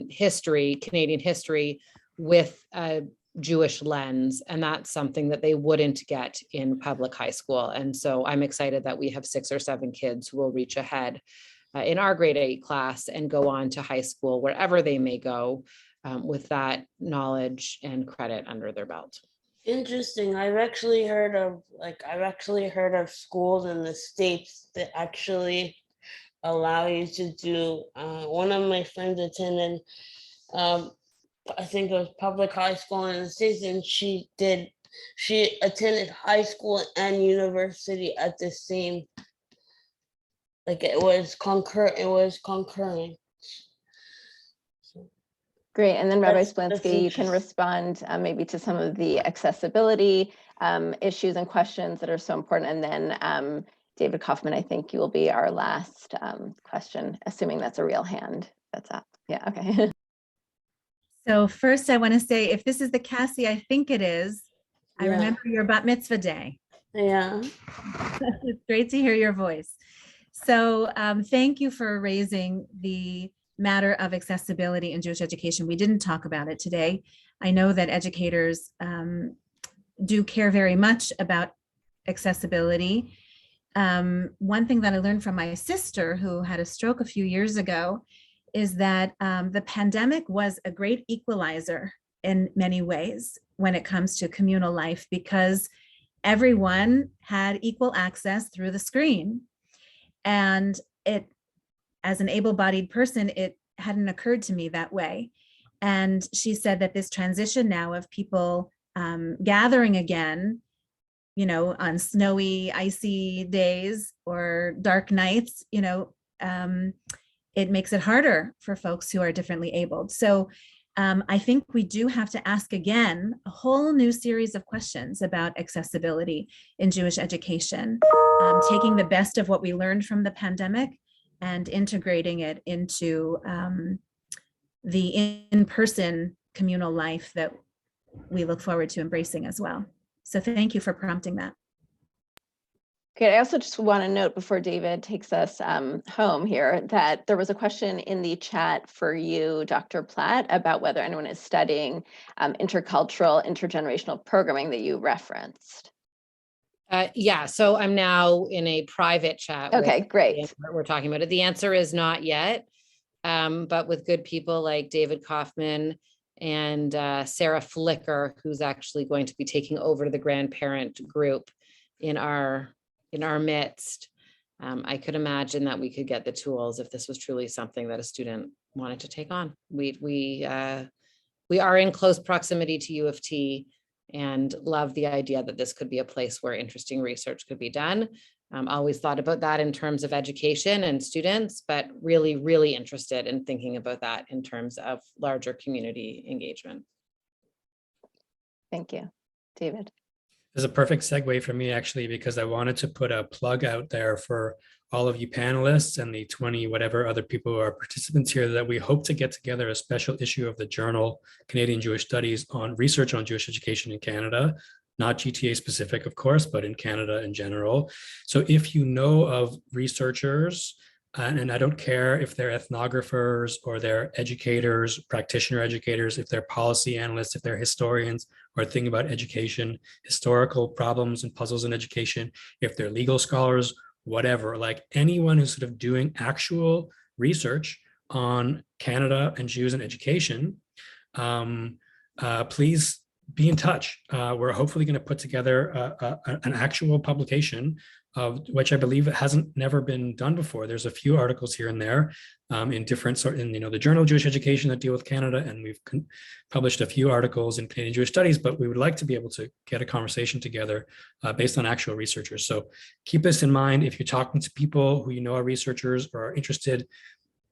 history, Canadian history, with a Jewish lens. And that's something that they wouldn't get in public high school. And so I'm excited that we have 6 or 7 kids who will reach ahead in our grade 8 class and go on to high school, wherever they may go, with that knowledge and credit under their belt. Interesting. I've actually heard of schools in the States that actually allow you to do, one of my friends attended, I think it was public high school in the States, and she attended high school and university at the same, like it was concurring. Great, and then Rabbi That's Splansky, you can respond maybe to some of the accessibility issues and questions that are so important. And then David Kaufman, I think you will be our last question, assuming that's a real hand that's up. Yeah, okay. So first I want to say, if this is the Cassie I think it is, I Yeah. remember your bat mitzvah day. Yeah. It's great to hear your voice. So thank you for raising the matter of accessibility in Jewish education. We didn't talk about it today. I know that educators do care very much about accessibility. One thing that I learned from my sister, who had a stroke a few years ago, is that the pandemic was a great equalizer in many ways when it comes to communal life, because everyone had equal access through the screen. And it, as an able-bodied person, it hadn't occurred to me that way. And she said that this transition now of people gathering again, you know, on snowy, icy days or dark nights, you know, it makes it harder for folks who are differently abled. So I think we do have to ask again a whole new series of questions about accessibility in Jewish education, taking the best of what we learned from the pandemic and integrating it into the in-person communal life that we look forward to embracing as well. So thank you for prompting that. Okay, I also just want to note before David takes us home here that there was a question in the chat for you, Dr. Platt, about whether anyone is studying intercultural, intergenerational programming that you referenced. Yeah, so I'm now in a private chat. Okay, great. We're talking about it. The answer is not yet, but with good people like David Kaufman and Sarah Flicker, who's actually going to be taking over the grandparent group in our midst. I could imagine that we could get the tools if this was truly something that a student wanted to take on. We are in close proximity to U of T and love the idea that this could be a place where interesting research could be done. Always thought about that in terms of education and students, but really, really interested in thinking about that in terms of larger community engagement. Thank you, David. There's a perfect segue for me, actually, because I wanted to put a plug out there for all of you panelists and the 20 whatever other people who are participants here, that we hope to get together a special issue of the journal Canadian Jewish Studies on research on Jewish education in Canada, not GTA specific, of course, but in Canada in general. So if you know of researchers, and I don't care if they're ethnographers or they're educators, practitioner educators, if they're policy analysts, if they're historians, or thinking about education, historical problems and puzzles in education, if they're legal scholars, whatever, like anyone who's sort of doing actual research on Canada and Jews in education, please be in touch. We're hopefully going to put together an actual publication of which I believe it hasn't never been done before. There's a few articles here and there in different in the Journal of Jewish Education that deal with Canada, and we've published a few articles in Canadian Jewish Studies, but we would like to be able to get a conversation together based on actual researchers. So keep this in mind. If you're talking to people who you know are researchers or are interested,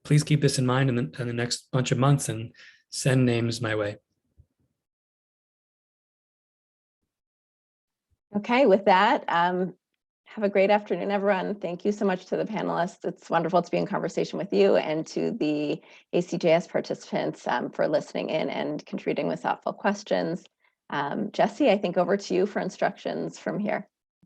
please keep this in mind in the next bunch of months and send names my way. Okay, with that, have a great afternoon, everyone. Thank you so much to the panelists. It's wonderful to be in conversation with you, and to the ACJS participants for listening in and contributing with thoughtful questions. Jesse, I think over to you for instructions from here.